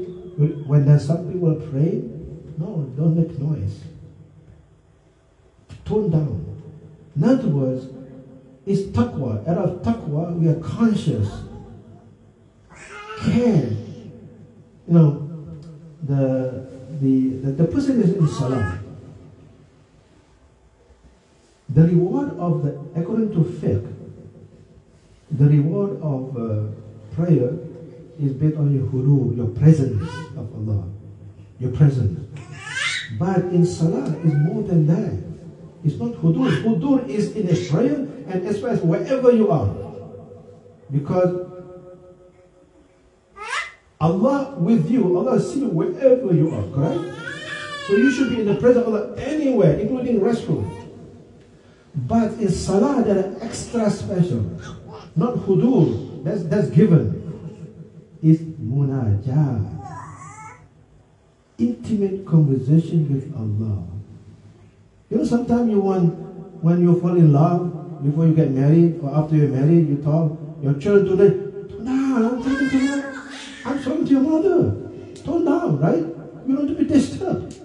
when there's some people praying, no, don't make noise. Tone down. In other words, it's taqwa. Out of taqwa, we are conscious. Care. You know, the person is in salah. The reward of according to fiqh, the reward of prayer is based on your hudur, your presence of Allah, your presence. But in salah is more than that. It's not hudur. Hudur is in a prayer and as well as wherever you are. Because Allah with you, Allah sees you wherever you are, correct? So you should be in the presence of Allah anywhere, including restroom. But in salah, there are extra special. Not hudur, that's given. It's munajat. Intimate conversation with Allah. You know, sometimes you want, when you fall in love, before you get married, or after you're married, you talk, your children today, nah, I'm talking to her. I'm talking to your mother. Tone down, right? You don't want to be disturbed.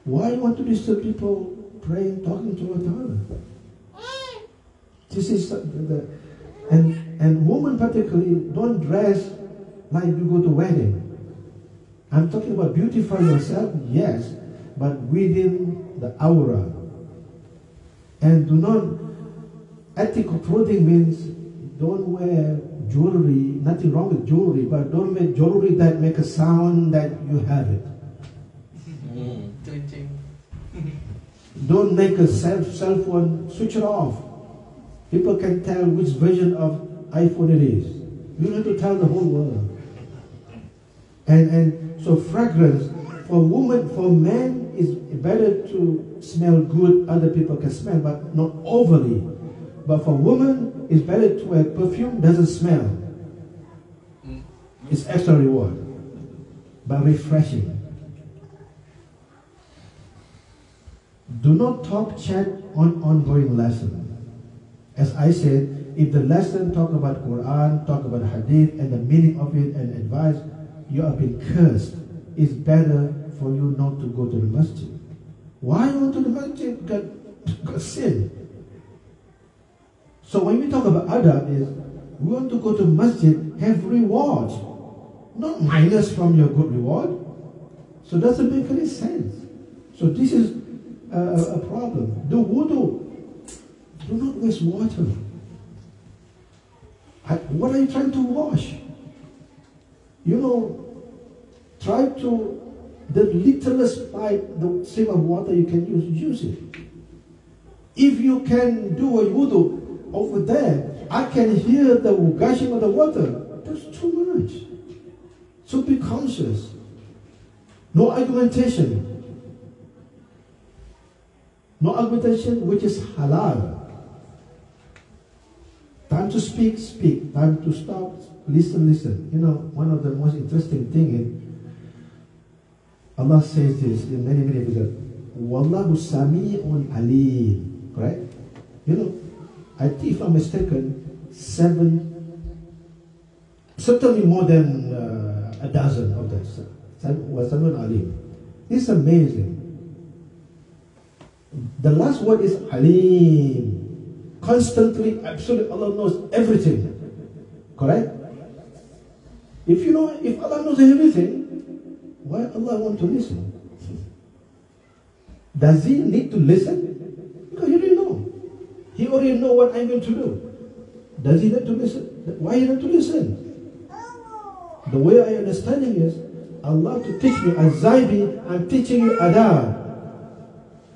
Why you want to disturb people praying, talking to Allah? This is and women particularly don't dress like you go to wedding. I'm talking about beautify yourself, yes, but within the aura. And do not, ethical clothing means don't wear jewelry, nothing wrong with jewelry, but don't wear jewelry that make a sound that you have it. Don't make a cell phone, switch it off. People can tell which version of iPhone it is. You don't have to tell the whole world. And so fragrance, for women, for men, is better to smell good, other people can smell, but not overly. But for women, it's better to wear perfume, doesn't smell. It's extra reward, but refreshing. Do not talk chat on ongoing lesson. As I said, if the lesson talk about Quran, talk about Hadith and the meaning of it and advice, you have been cursed. It's better for you not to go to the masjid. Why you want to the masjid? Got sin. So when we talk about adab is, we want to go to masjid, have reward, not minus from your good reward. So it doesn't make any sense. So this is a problem. Do wudu. Do not waste water. What are you trying to wash? You know, try to, the littlest pipe, the same of water you can use it. If you can do a wudu over there, I can hear the gushing of the water. That's too much. So be conscious. No argumentation. No argumentation which is halal. Time to speak, speak. Time to stop, listen, listen. You know, one of the most interesting thing is, Allah says this in many, many verses. Wallahu sami'un alim. Correct? You know, I think if I'm mistaken, 7, certainly more than a dozen of that. Was sami'un alim. This is amazing. The last word is alim. Constantly, absolutely, Allah knows everything. Correct? If you know, if Allah knows everything, why Allah want to listen? Does He need to listen? Because He already know. He already know what I'm going to do. Does He need to listen? Why He need to listen? The way I understanding is, Allah to teach me, as Zaibi, I'm teaching you adab.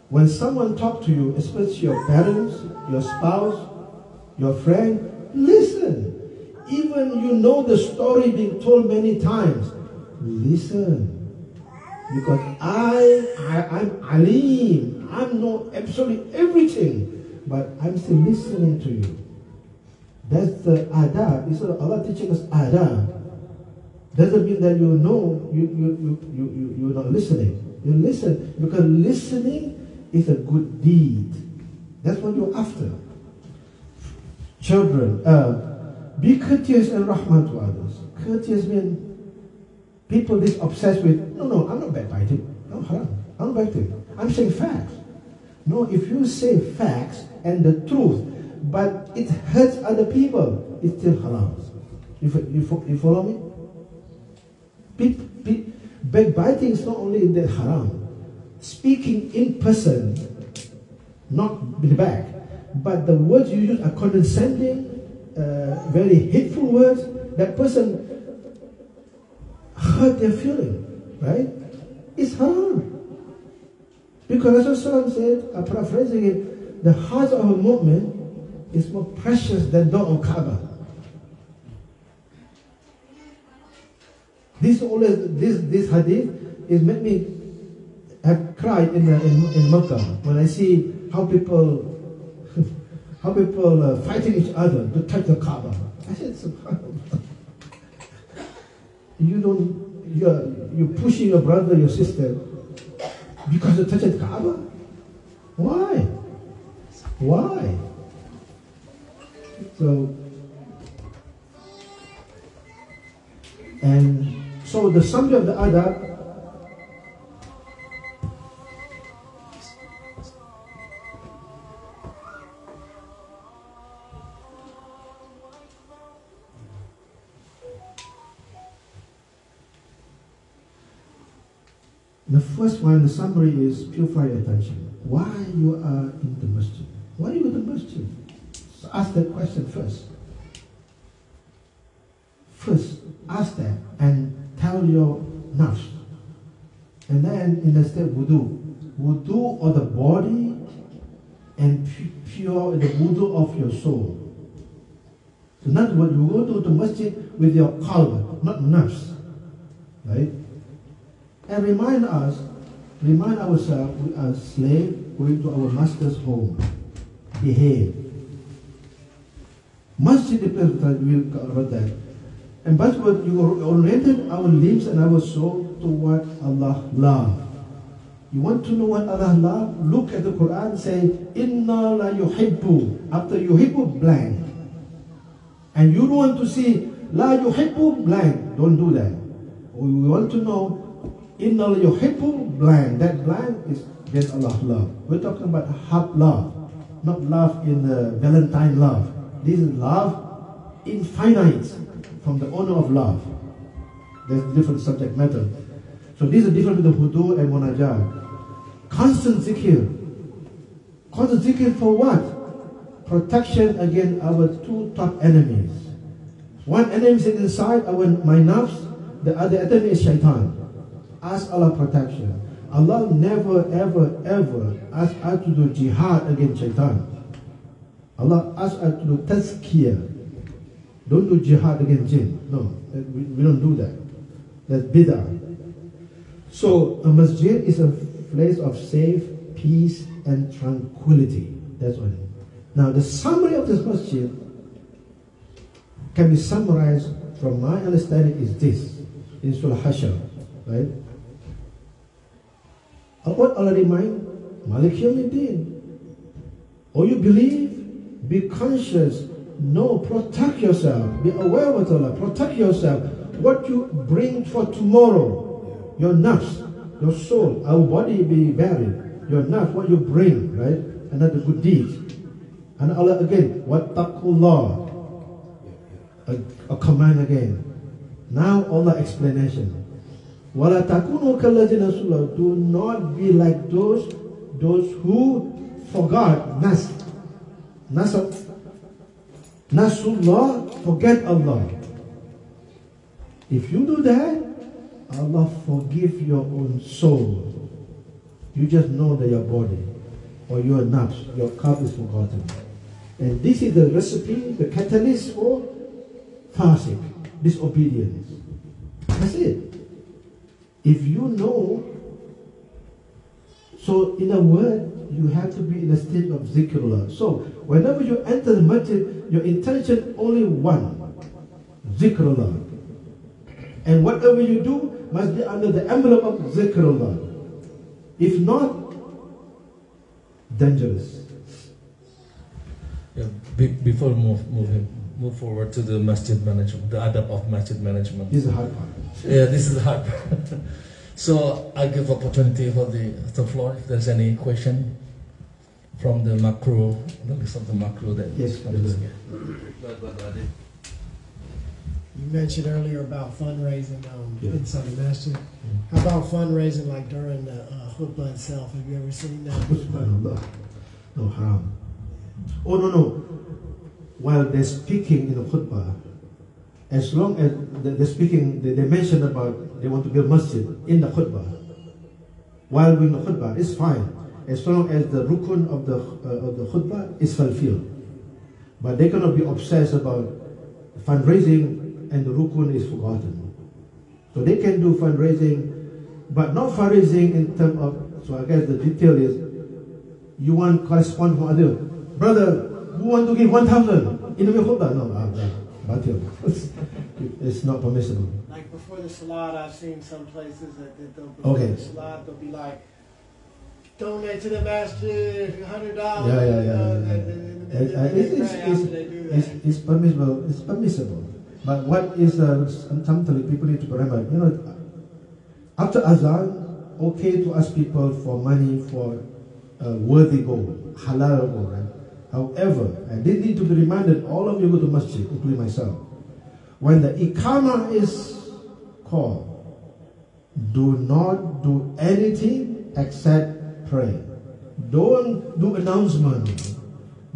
When someone talk to you, especially your parents, your spouse, your friend, listen. Even you know the story being told many times, listen. Because I'm alim. I know absolutely everything, but I'm still listening to you. That's the adab. It's Allah teaching us adab. Doesn't mean that you know you're not listening. You listen because listening is a good deed. That's what you're after. Children, be courteous and rahman to others. Courteous means people is obsessed with, no, I'm not backbiting. No, haram. I'm not backbiting. I'm saying facts. No, if you say facts and the truth, but it hurts other people, it's still haram. You follow me? Backbiting is not only in the haram. Speaking in person, not in the back, but the words you use are condescending, very hateful words. That person hurt their feeling, right? It's haram. Because Rasulullah said, paraphrasing it, the heart of a mu'min is more precious than that of Kaaba. This hadith is made me have cried in Makkah when I see how people fighting each other to touch the Kaaba. I said, subhanallah. You're pushing your brother, your sister because you touch the Kaaba? Why? Why? So the summary of the adab, the first one, the summary is purify your attention. Why you are in the masjid? Why are you in the masjid? So ask that question first. First, ask that and tell your nafs. And then in the step wudu. Wudu of the body and pure the wudu of your soul. So not what you go to the masjid with your qalb, not nafs. Right? And remind ourselves we are slaves going to our master's home. Behave. Masjid the place will cover that. And but what you oriented our limbs and our soul to what Allah loves. You want to know what Allah loves? Look at the Quran, say, Inna la yuhibbu. After yuhibbu, blank. And you don't want to see, la yuhibbu, blank. Don't do that. We want to know, Inna la yuhibbu, blank. That blank is just Allah love. We're talking about hub love. Not love in Valentine love. This is love infinite from the owner of love. There's different subject matter. So these are different with the hudu and munajat. Constant zikr. Constant zikr for what? Protection against our two top enemies. One enemy is inside my nafs, the other enemy is shaitan. Ask Allah protection. Allah never ever asked us to do jihad against shaitan. Allah asked us to do tazkiyah. Don't do jihad against jinn. No, we don't do that. That's bid'ah. So a masjid is a place of safe, peace, and tranquility. That's what it is. Now the summary of this masjid can be summarized from my understanding is this, in Surah Hashr, right? What Allah remind? Malik Yawmiddin. Or you believe, be conscious, know, protect yourself, be aware of Allah, protect yourself. What you bring for tomorrow, your nafs, your soul, our body be buried, your nafs, what you bring, right? Another good deeds. And Allah again, wattaqullah, a command again. Now Allah explanation. وَلَا تَكُونُوا كَالَّذِينَ نَسُوا. Do not be like those who forgot. Nasullah, forget Allah. If you do that, Allah forgive your own soul. You just know that your body or your nafs, your cup is forgotten. And this is the recipe, the catalyst for fasik, disobedience. That's it. If you know, so in a word, you have to be in a state of zikrullah. So whenever you enter the masjid, your intention only one, zikrullah. And whatever you do must be under the emblem of zikrullah. If not, dangerous. Yeah, before move forward to the masjid management, the adab of masjid management. This is the hard part. Yeah, this is the hard part. So I'll give opportunity for the floor if there's any question from the macro, the list of the macro that Yes, comes. You mentioned earlier about fundraising Yeah. inside the masjid. How about fundraising like during the khutbah itself? Have you ever seen that? Subhanallah. No, haram. Oh, no. While they're speaking in the khutbah, as long as they're speaking, they mention about they want to build masjid in the khutbah. While doing the khutbah, it's fine. As long as the rukun of the khutbah is fulfilled. But they cannot be obsessed about fundraising and the rukun is forgotten. So they can do fundraising, but not fundraising in terms of, so I guess the detail is, you want correspond from other, brother, who want to give 1,000 in the khutbah? No, it's not permissible. Like before the salat, I've seen some places that Okay. before the salat, they'll be like, donate to the masjid, $100. It's permissible. It's permissible. But what is sometimes people need to remember, after azan, okay to ask people for money for a worthy goal, halal goal, right? However, and they need to be reminded, all of you go to masjid, including myself, when the iqamah is called, do not do anything except pray. Don't do announcement.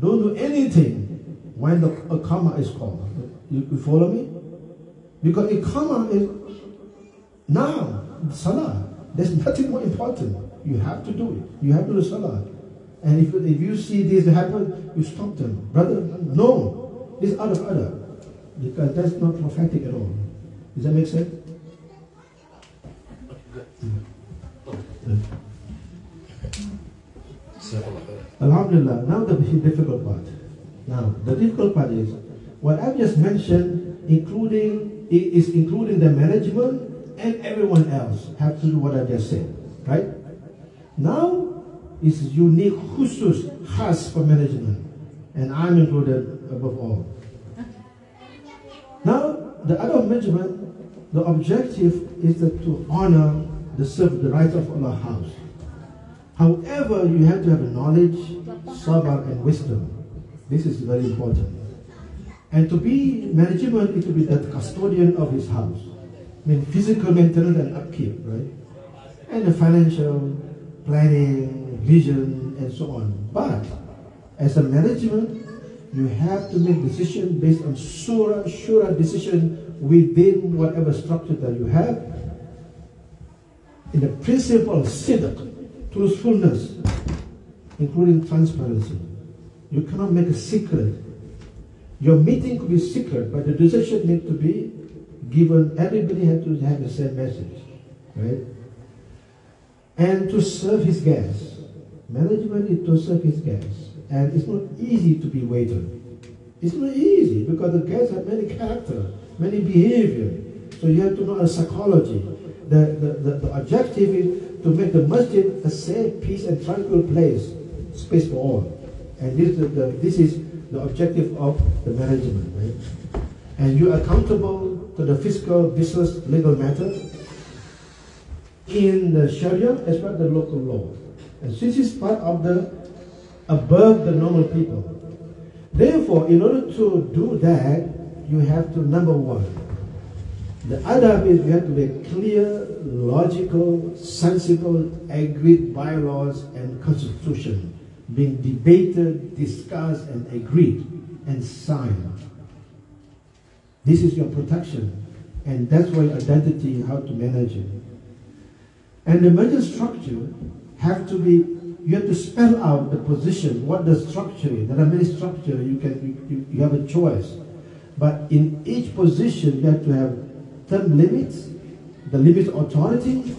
Don't do anything when the iqamah is called. You follow me? Because iqamah is now, salah. There's nothing more important. You have to do it. You have to do salah. And if you see this happen, you stop them. Brother, no, this is out of order. Because that's not prophetic at all. Does that make sense? Alhamdulillah. Now the difficult part. Now the difficult part is what I've just mentioned, including the management and everyone else have to do what I just said, right? Now it's unique, khusus, khas for management, and I'm included above all. Now the other management, the objective is to honor the right of Allah's house. However, you have to have knowledge, sabr, and wisdom. This is very important. And to be management is to be the custodian of his house. I mean, physical maintenance and upkeep, right? And the financial planning, vision, and so on. But as a management, you have to make decisions based on shura decision within whatever structure that you have. In the principle of sidq, truthfulness, including transparency. You cannot make a secret. Your meeting could be secret, but the decision needs to be given. Everybody has to have the same message, right? And to serve his guests. Management is to serve his guests. And it's not easy to be waiter. It's not easy because the guests have many character, many behavior. So you have to know a psychology. The objective is to make the masjid a safe, peace, and tranquil place, space for all. And this is the objective of the management, right? And you're accountable to the fiscal, business, legal matter in the Sharia as well as the local law. And since it's part of the above the normal people. Therefore, in order to do that, you have to, number one, the adab is you have to make clear, logical, sensible, agreed bylaws and constitution being debated, discussed, and agreed and signed. This is your protection, and that's why identity, how to manage it. And the major structure have to be, you have to spell out the position, what the structure is. There are many structures, you have a choice. But in each position, you have to have term limits, the limit of authority,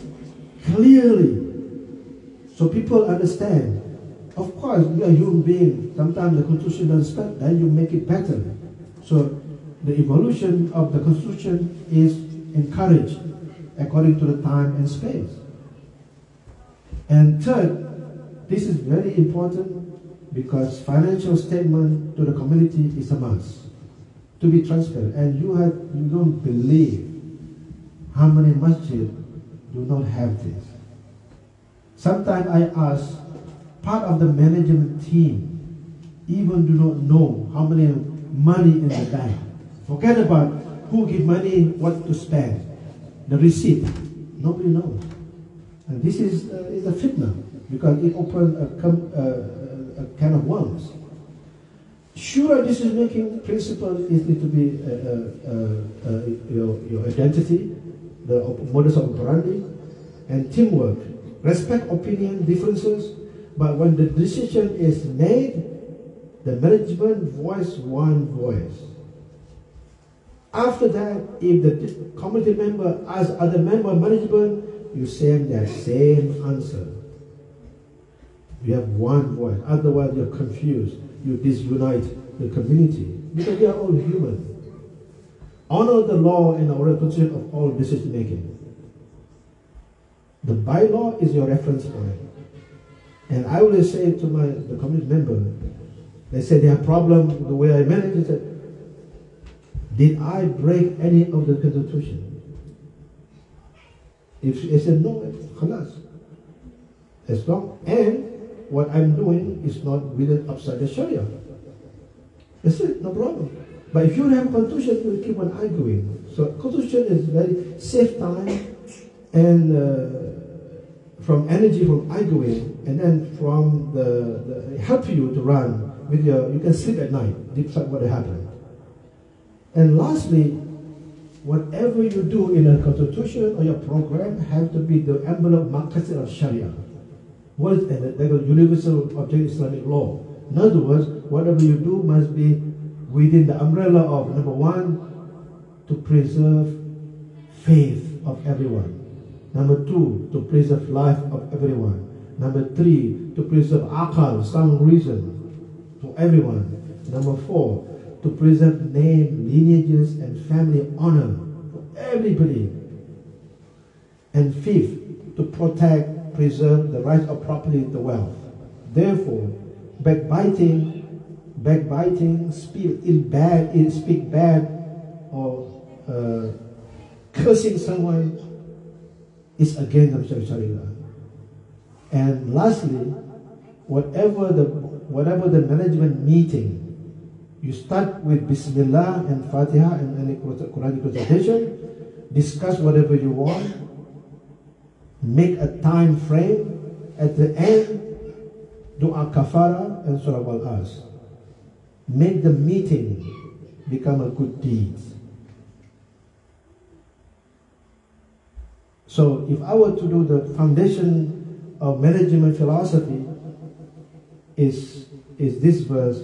clearly, so people understand. Of course, we are human beings. Sometimes the constitution doesn't spell, then you make it better. So the evolution of the constitution is encouraged according to the time and space. And third, this is very important because financial statement to the community is a must to be transparent. And you don't believe how many masjids do not have this. Sometimes I ask, part of the management team even do not know how many money in the bank. Forget about who give money, what to spend. The receipt, nobody knows. And this is a fitna because it opens a can of worms. Sure, decision-making principle is need to be your identity, the modus operandi, and teamwork. Respect opinion differences, but when the decision is made, the management voice one voice. After that, if the committee member asks other member of management, you send that same answer. You have one voice, otherwise you're confused. You disunite the community because we are all human. Honor the law and the orientation of all decision making. The bylaw is your reference point. And I always say to the community member, they say they have problem with the way I manage it. I said, did I break any of the constitution? If they said no, khalas. As long and what I'm doing is not written outside the Sharia. That's it, no problem. But if you have a constitution, you will keep on arguing. So constitution is very safe time and from energy from arguing, and then from the help you to run with you can sleep at night, decide what happened. And lastly, whatever you do in a constitution or your program have to be the envelope maqasid of Sharia. What is like a universal objective Islamic law? In other words, whatever you do must be within the umbrella of, number one, to preserve faith of everyone. Number two, to preserve life of everyone. Number three, to preserve aqal, sound reason, to everyone. Number four, to preserve name, lineages, and family honor for everybody. And fifth, to protect, preserve the rights of property, the wealth. Therefore, backbiting, speak bad, or cursing someone is against the Sharia. And lastly, whatever the management meeting, you start with Bismillah and Fatiha and any Quranic recitation, discuss whatever you want, make a time frame, at the end, Dua Kafara and Surah Al-As. Make the meeting become a good deed. So if I were to do the foundation of management philosophy is this verse.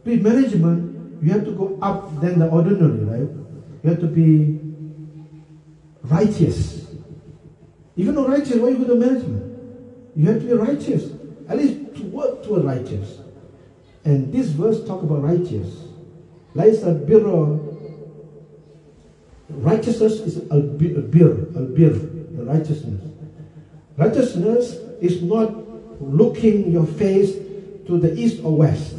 With management, you have to go up than the ordinary, right? You have to be righteous. If you're not righteous, why you go to management? You have to be righteous. At least to work toward righteous. And this verse talk about righteous. Laisa birra. Righteousness is albir, the righteousness. Righteousness is not looking your face to the east or west.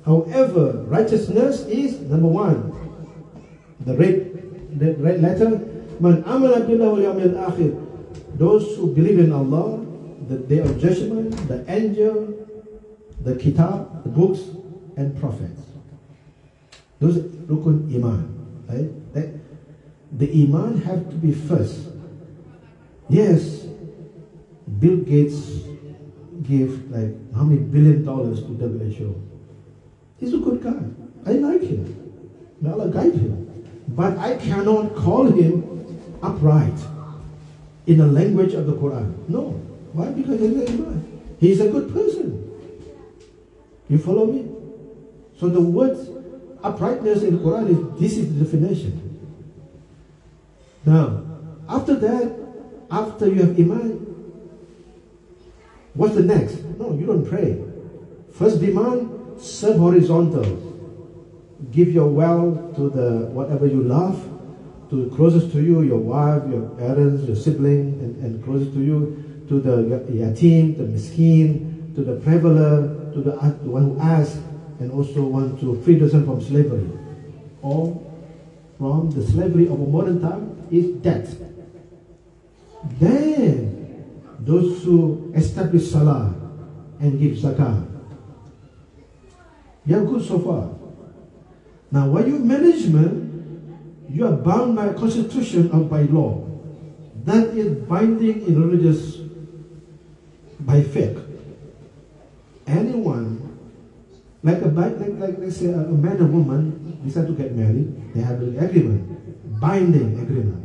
However, righteousness is number one. The red letter. Man amana billah wal yawmil akhir. Those who believe in Allah, the day of judgment, the angel, the kitab, the books, and prophets. Those rukun iman, right? The iman have to be first. Yes, Bill Gates gave like how many $1 billion to WHO. He's a good guy. I like him. May Allah guide him. But I cannot call him upright in the language of the Quran. No. Why? Because he's a iman. He's a good person. You follow me? So the word uprightness in the Quran this is the definition. Now, after that, after you have iman, what's the next? No, you don't pray. First demand, serve horizontal. Give your wealth to the whatever you love, to the closest to you, your wife, your parents, your sibling, and closest to you, to the yatim, the miskin, to the traveler, to the one who asks, and also want to free yourself from slavery. Or from the slavery of a modern time is debt. Then those who establish salah and give zakah, you are good so far. Now when you management, you are bound by constitution or by law. That is binding in religious by faith. Anyone, like let's say a man and woman decide to get married, they have an agreement, binding agreement.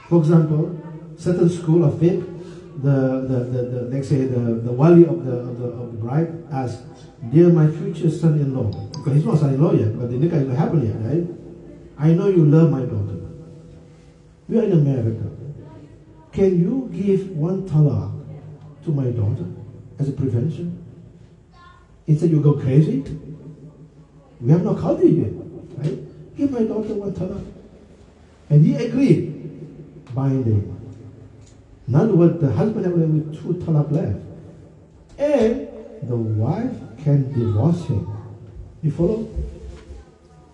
For example, certain school of faith, the let's say the wali of the bride asks, "Dear my future son-in-law," because he's not son-in-law yet, but the nikah is not happening yet, right? "I know you love my daughter. We are in America. Can you give one talaq to my daughter as a prevention? Instead you go crazy. We have no culture yet, right? Give my daughter one talaq." And he agreed. Binding. In other words, the husband has only 2 talaq left. And the wife can divorce him. You follow?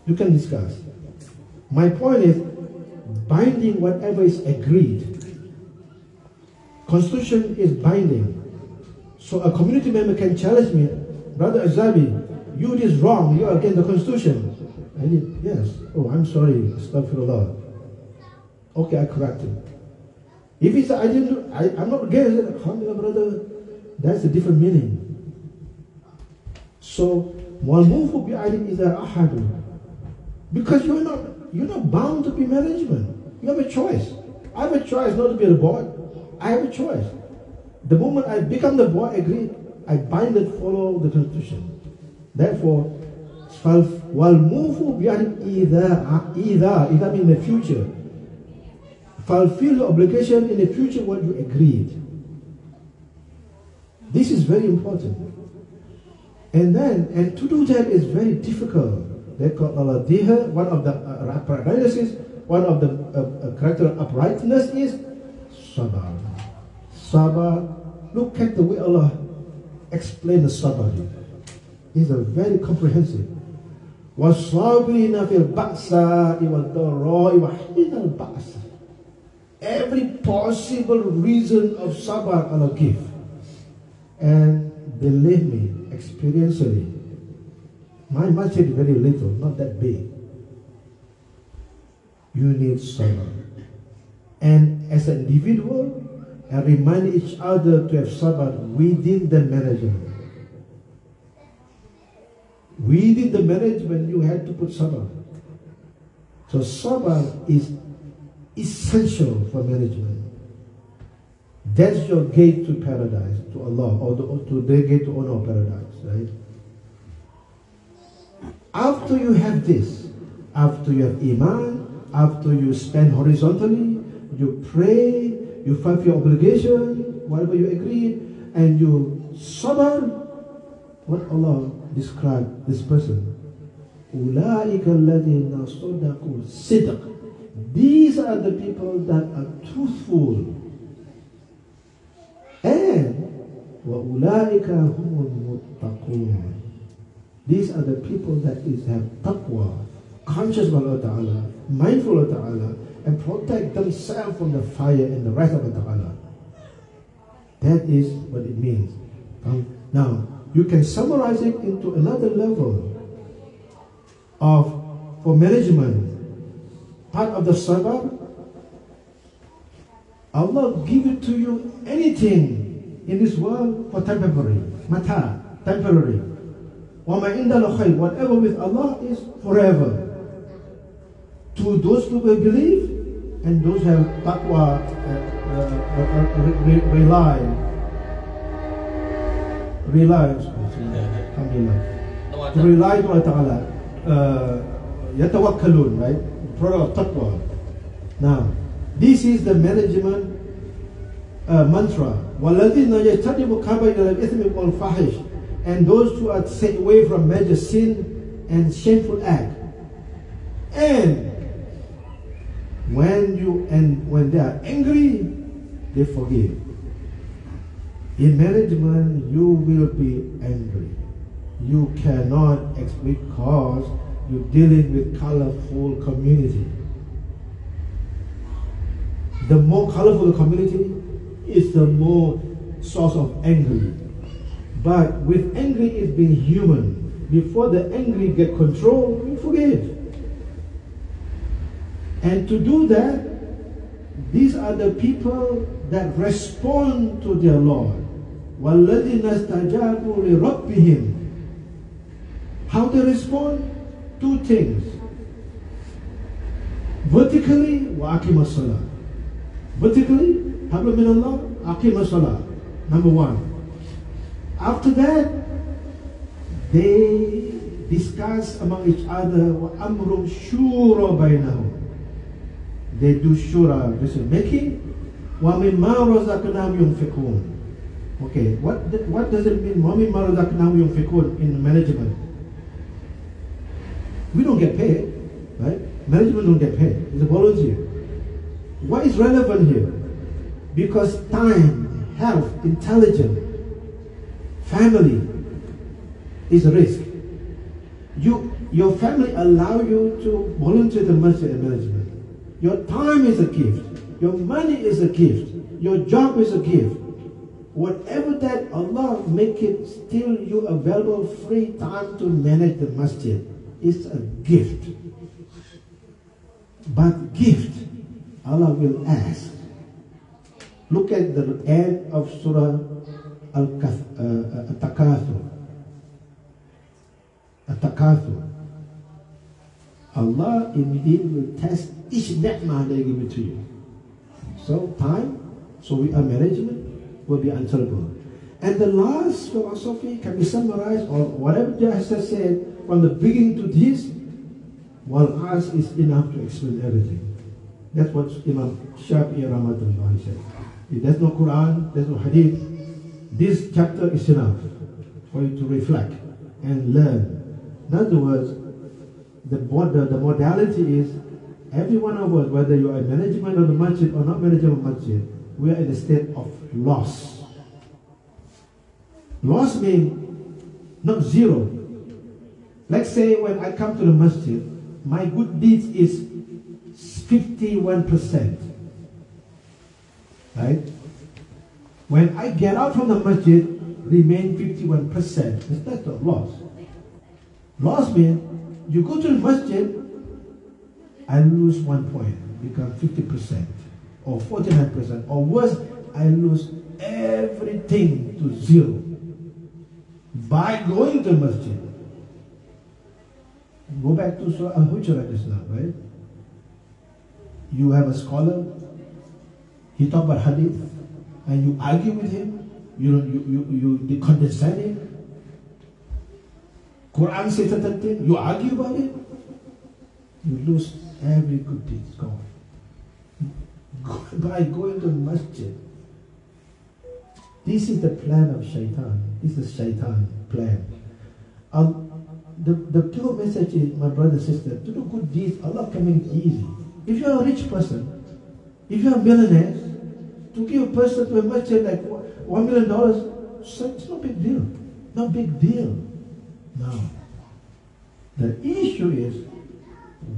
You can discuss. My point is, binding whatever is agreed. Constitution is binding. So a community member can challenge me, "Brother Azabi, you did wrong, you are against the Constitution." I did, yes. "Oh, I'm sorry, astaghfirullah." Okay, I correct him. If he said, I'm not against it, alhamdulillah, brother, that's a different meaning. So, وَالْمُوفُ بِعَلِمْ إِذَا أَحَدُ. Because you're not bound to be management. You have a choice. I have a choice not to be the board. I have a choice. The moment I become the boy, agreed, I bind and follow the constitution. Therefore, وَالْمُوفُوا بِعَهْدِهِمْ إِذَا means in the future. Fulfill the obligation in the future what you agreed. This is very important. And to do that is very difficult. They call al-diha, one of the one of the character of uprightness is sabr. Sabr. Look at the way Allah explained the sabr. It's a very comprehensive. وَالصَّابِرِينَ فِي الْبَأْسَاءِ وَالضَّرَّاءِ وَحِينَ الْبَأْسِ. Every possible reason of sabr Allah give. And believe me, experientially, my masjid is very little, not that big. You need sabr. And as an individual, and remind each other to have sabr within the management. Within the management, you have to put sabr. So sabr is essential for management. That's your gate to paradise, to Allah, or to the gate to honor paradise, right? After you have this, after you have iman, after you stand horizontally, you pray, you fulfill your obligation, whatever you agreed, and you sabr, what Allah described this person. أُولَٰئِكَ الَّذِينَ صَدَقُوا صِدْقًا. These are the people that are truthful. And وَأُولَٰئِكَ هُمُ الْمُتَّقُونَ. These are the people that have taqwa, conscious of Allah Ta'ala, mindful of Ta'ala, and protect themselves from the fire and the wrath of Allah Ta'ala. That is what it means. Now, you can summarize it into another level for management. Part of the sabr, Allah give it to you anything in this world for temporary. Mata, temporary. Whatever with Allah is forever. To those who will believe and those who have taqwa, to rely on Allah Ta'ala. Yatawakkalun, right? Product of taqwa. Now, this is the management mantra. وَالَّذِينَ يَجْتَنِبُوا كَبَائِرَ الْإِثْمِ وَالْفَحِشِ. And those who are set away from major sin and shameful act. And when they are angry, they forgive. In management, you will be angry. You cannot because you're dealing with colorful community. The more colorful the community is, the more source of anger. But with angry, it's being human. Before the angry get control, you forgive. And to do that, these are the people that respond to their Lord. وَالَّذِينَ اسْتَجَابُوا لِرَبِّهِمْ. How they respond? Two things. Vertically, وَأَقِيمَ الصَّلَاةِ. Vertically, حَبْلٌ مِّنَ اللَّهِ أَقِيمَ الصَّلَاةِ. Number one. After that, they discuss among each other وَأَمْرُمْ شُورَ بَيْنَهُمْ. They do shura, decision making. وَمِمَّا رَزَقْنَاهُمْ يُنْفِقُونَ. Okay, what does it mean? وَمِمَّا رَزَقْنَاهُمْ يُنْفِقُونَ in management. We don't get paid, right? Management don't get paid. It's a volunteer. What is relevant here? Because time, health, intelligence, family is a risk. Your family allow you to volunteer the masjid and management. Your time is a gift. Your money is a gift. Your job is a gift. Whatever that, Allah make it still you available free time to manage the masjid. It's a gift. But gift, Allah will ask. Look at the end of Surah Al-Takathur. Al-Takathur. Allah indeed will test each ni'mah they give it to you. So time, so we are management. will be answerable. And the last philosophy can be summarized, or whatever the has said, from the beginning to this, while ours is enough to explain everything. That's what Imam Shafi'i Rahmatullah said. If there's no Quran, there's no Hadith, this chapter is enough for you to reflect and learn. In other words, the modality is, every one of us, whether you are management of the masjid or not management of the masjid, we are in a state of loss. Loss means not zero. Let's say when I come to the masjid, my good deeds is 51%. Right? When I get out from the masjid, remain 51%. That's not loss. Loss means you go to the masjid, I lose 1 point, become 50%, or 49%, or worse, I lose everything to zero. By going to the masjid. Go back to Surah Al-Hujurat just now, right? You have a scholar, he talk about hadith, and you argue with him, you condescend him. Quran says certain thing, you argue about it, you lose every good deed, it's gone. By going to the masjid. This is the plan of shaitan. This is shaitan plan. The pure message is, my brother and sister, to do good deeds, Allah can make it easy. If you are a rich person, if you are a millionaire, to give a person to a masjid like $1 million, so it's no big deal. No big deal. No. The issue is,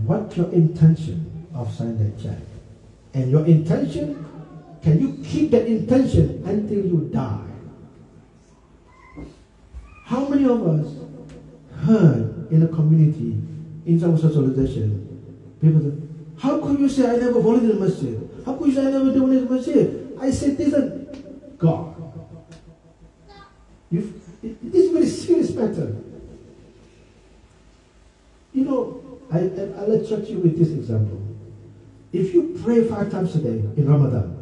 what's your intention of signing that check? And your intention, can you keep that intention until you die? How many of us heard in a community, in some socialization, people say, how could you say I never volunteered in the masjid? How could you say I never donated in the masjid? I said, this is God. This is a very serious matter. You know, I'll lecture you with this example. If you pray 5 times a day in Ramadan,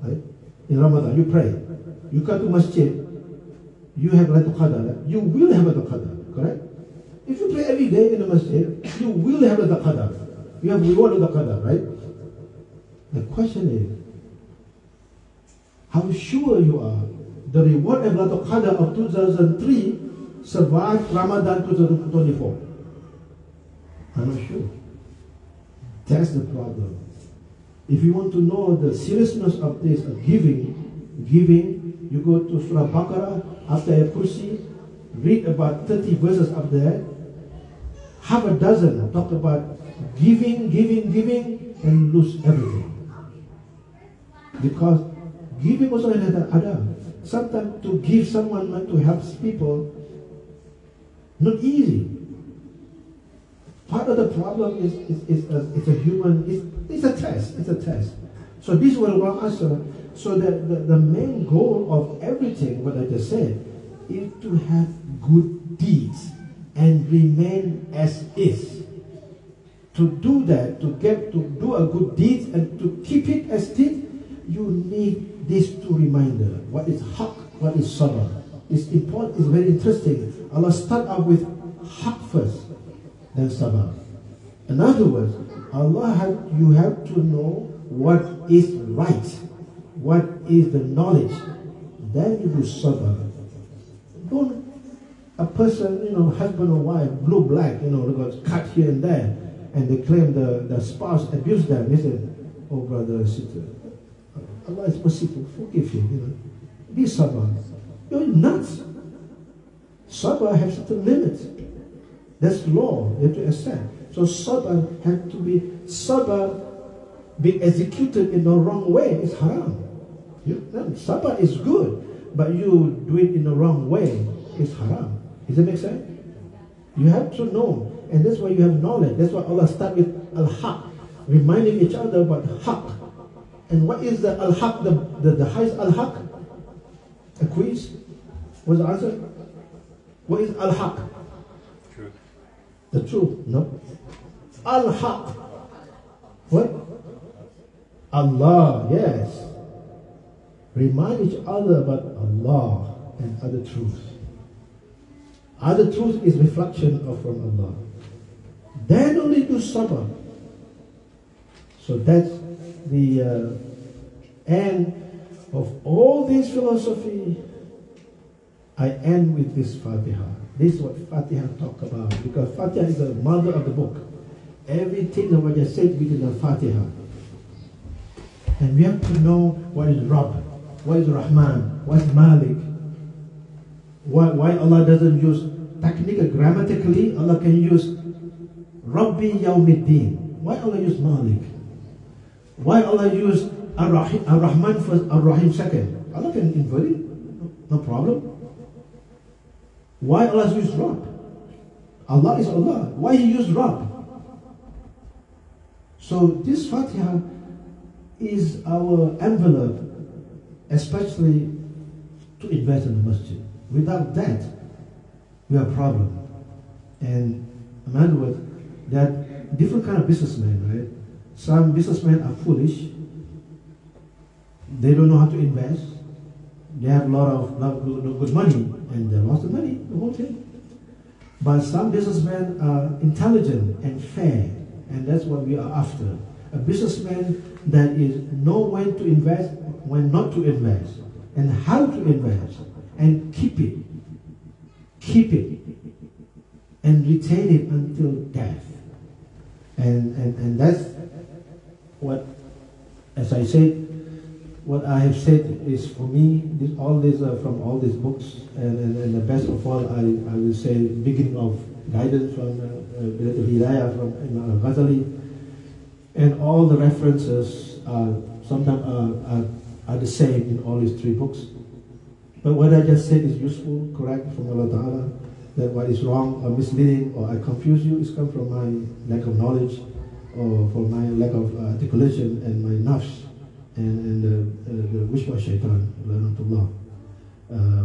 right? In Ramadan, you pray. You come to masjid, you have Laylatul Qadr. You will have Laylatul Qadr, correct? If you pray every day in the masjid, you will have Laylatul Qadr. You have reward of the Qadr, right? The question is, how sure you are the reward of Laylatul Qadr of 2003 survived Ramadan 2024? I'm not sure. That's the problem. If you want to know the seriousness of this giving, you go to Surah Baqarah, after a kursi, read about 30 verses up there. Half a dozen talk about giving, and lose everything. Because giving also another adab. Sometimes to give someone money to help people, not easy. Part of the problem is it's a human, it's a test. So this will want us, so that the main goal of everything, what I just said, is to have good deeds and remain as is. To do that, to do a good deed and to keep it as did, you need these 2 reminders. What is haq, what is sabr. It's important, it's very interesting. Allah start out with haq first, then sabr. In other words, you have to know what is right, what is the knowledge. Then you do sabr. Don't a person, husband or wife, blue, black, they got cut here and there, and they claim the spouse abused them. They say, oh brother, sister, Allah is merciful, forgive him, Be sabr. You're nuts. Sabr has certain limits. That's law, you have to accept. So sabr has to be, being executed in the wrong way is haram. Sabr is good, but you do it in the wrong way is haram. Does that make sense? You have to know, and that's why you have knowledge. That's why Allah starts with al-haq, reminding each other about haq. And what is the al-haq, the highest al-haq? A quiz? What's the answer? What is al-haq? Truth. The truth, no. Al-haq. What? Allah, yes. Remind each other about Allah and other truths. Other truth is reflection of from Allah. Then only do sabr. So that's the end of all this philosophy. I end with this Fatiha. This is what Fatiha talk about, because Fatiha is the mother of the book. Everything that was just said within the Fatiha. And we have to know what is Rabb, what is Rahman, what is Malik. Why Allah doesn't use technically, grammatically, Allah can use Rabbi Yawmiddin. Why Allah use Malik? Why Allah use Ar-Rahman first, Ar-Rahim second? Allah can invert it, no problem. Why Allah use Rabb? Allah is Allah. Why He use Rabb? So this Fatiha is our envelope, especially to invest in the masjid. Without that, we have a problem. And in other words, there are different kind of businessmen, right? Some businessmen are foolish. They don't know how to invest. They have a lot of good money, and they lost the money, the whole thing. But some businessmen are intelligent and fair, and that's what we are after. A businessman that is know when to invest, when not to invest, and how to invest, and keep it, and retain it until death. And that's what, as I said, what I have said is for me, all these from all these books, and the best of all, I will say, beginning of guidance from Hidayah from Imam Al-Ghazali, and all the references sometimes are the same in all these three books. But what I just said is useful, correct from Allah Ta'ala, that what is wrong or misleading or I confuse you is come from my lack of knowledge or from my lack of articulation and my nafs and the wish of shaitan.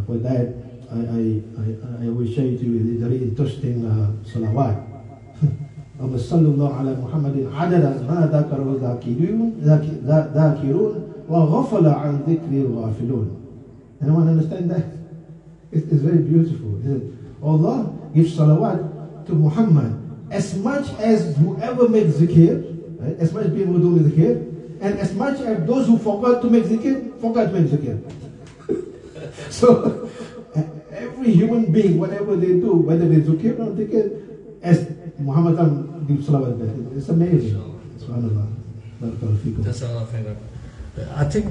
For that, I will share to you a very interesting salawat. اللهم صل الله على محمد عدد ما ذكره الذاكرون وغفل عن ذكر الغافلون. Anyone understand that? It's very beautiful. Allah gives salawat to Muhammad as much as whoever makes zikr, right? As much people who do zikr, and as much as those who forgot to make zikr, forgot to make zikr. So every human being, whatever they do, whether they zikr or zikr, as Muhammad gives salawat back. It's amazing. Subhanallah. I think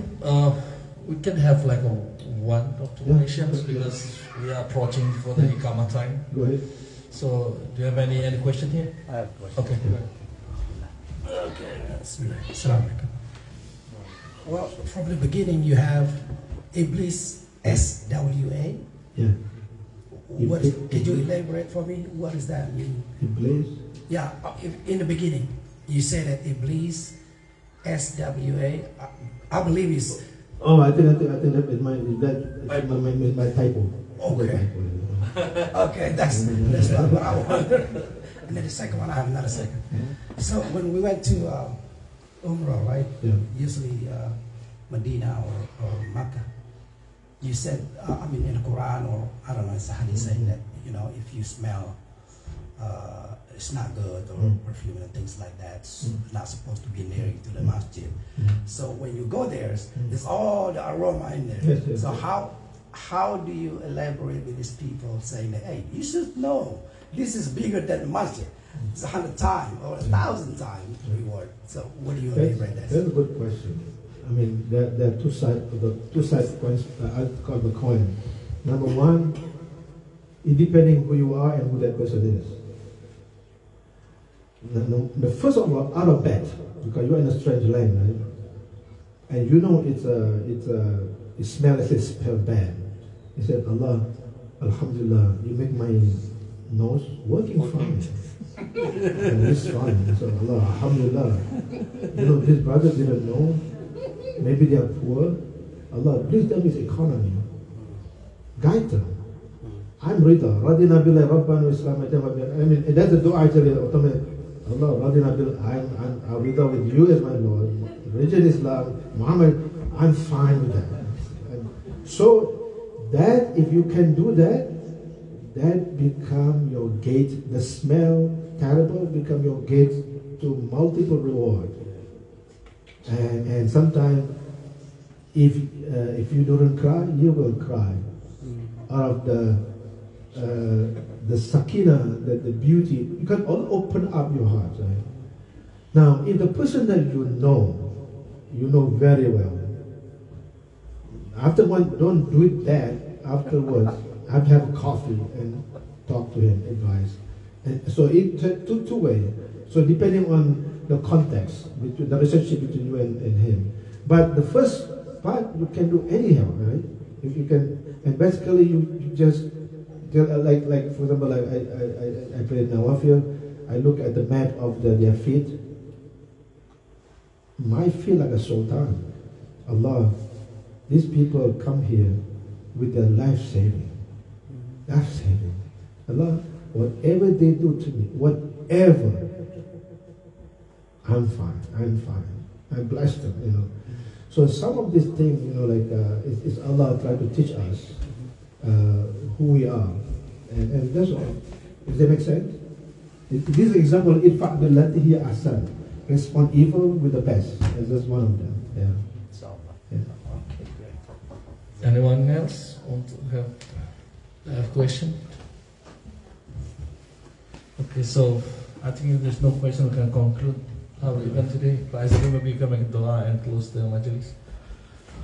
we can have like one or two questions because we are approaching for the Iqamah time. Go ahead. So, do you have any question here? I have a question. Okay. Assalamu alaikum. Well, from the beginning, you have Iblis, SWA. Yeah. Could you elaborate for me? What does that mean? Iblis. Yeah, in the beginning, you said that Iblis, SWA. I believe it's. Oh, I think that is my typo. Okay. Okay, that's not what I want. And then the second one, I have another second. So when we went to Umrah, right? Yeah. Usually Medina or Makkah. You said, in the Quran or I don't know, it's a hadith saying that if you smell, it's not good or perfume and things like that. It's not supposed to be near to the masjid. So when you go there, there's all the aroma in there. Yes. So how do you elaborate with these people saying that, hey, you should know this is bigger than the masjid. It's 100 times or 1,000 times reward. So what do you elaborate that? That's a good question. I mean, there are two sides coins. I call the coin. Number one, it depending who you are and who that person is. The first of all, out of bed, because you're in a strange land, right? And it smells, it smells bad. He said, Allah, Alhamdulillah, you make my nose working fine. And it's fine. So Allah, Alhamdulillah. This brother didn't know. Maybe they are poor. Allah, please tell me his economy. Guide them. I'm Rida. Radina billah Rabbanu Islam. I mean, that's the dua actually. Allah, Radina billah. I'm Rida with you as my Lord. Religion Islam. Muhammad, I'm fine with that. So that if you can do that, that become your gate. The smell terrible become your gate to multiple reward. And sometimes if you don't cry, you will cry out of the sakina, the beauty. You can all open up your heart, right? Now, if the person that you know very well, after one, don't do it that afterwards. Have to have coffee and talk to him, advice. And so it's two ways. So depending on the context, between the relationship between you and him. But the first part you can do anyhow, right? If you can, and basically you just like for example, I play Nawafil. I look at the map of their feet. My feet like a sultan. Allah, these people come here with their life saving. Life saving. Allah, whatever they do to me, whatever, I'm fine. I bless them, So some of these things, it's Allah trying to teach us who we are. And that's all. Does that make sense? This example, in fact, the Latihi Asan, respond evil with the best. That's one of them. Yeah. Okay, great. Anyone else want to have a question? Okay, so I think if there's no question, we can conclude our event today. Pak Azri, maybe you can make dua and close the majlis.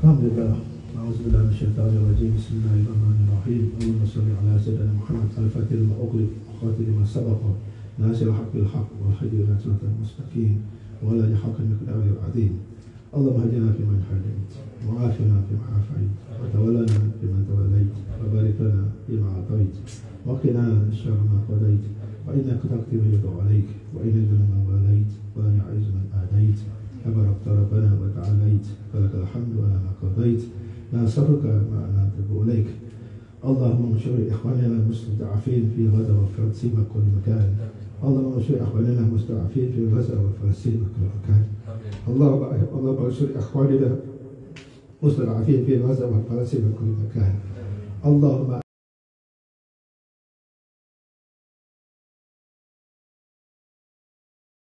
Alhamdulillah. A'udzubillahi minasyaitonirrajim. Bismillahirrahmanirrahim. Allahumma shalli ala sayyidina Muhammad al-Fatih lima ughliq wa khatim lima sabaqa. Nasir al-haq bil haq wal hadi ila siratal mustaqim. Wa la yahqa miqdaril azim. Allahumma hadina fi man hadayt wa afina fi ma afayt wa tawallana fi man tawallayt wa barik lana fi ma atayt wa qina sharra ma qadayt wa innaka taqdi wa yuqda alayk wa inna ma walayt wa la yu'izzu man adayt. تبارك ربنا وتعاليت فلك الحمد على ما قضيت ناصرك ما أنعمت إليك. اللهم انصر إخواننا المستضعفين في غزة وفلسطين وكل مكان. اللهم انصر إخواننا المستضعفين في غزة وفلسطين وكل مكان. اللهم انصر إخواننا المستضعفين في غزة وفلسطين وكل مكان. اللهم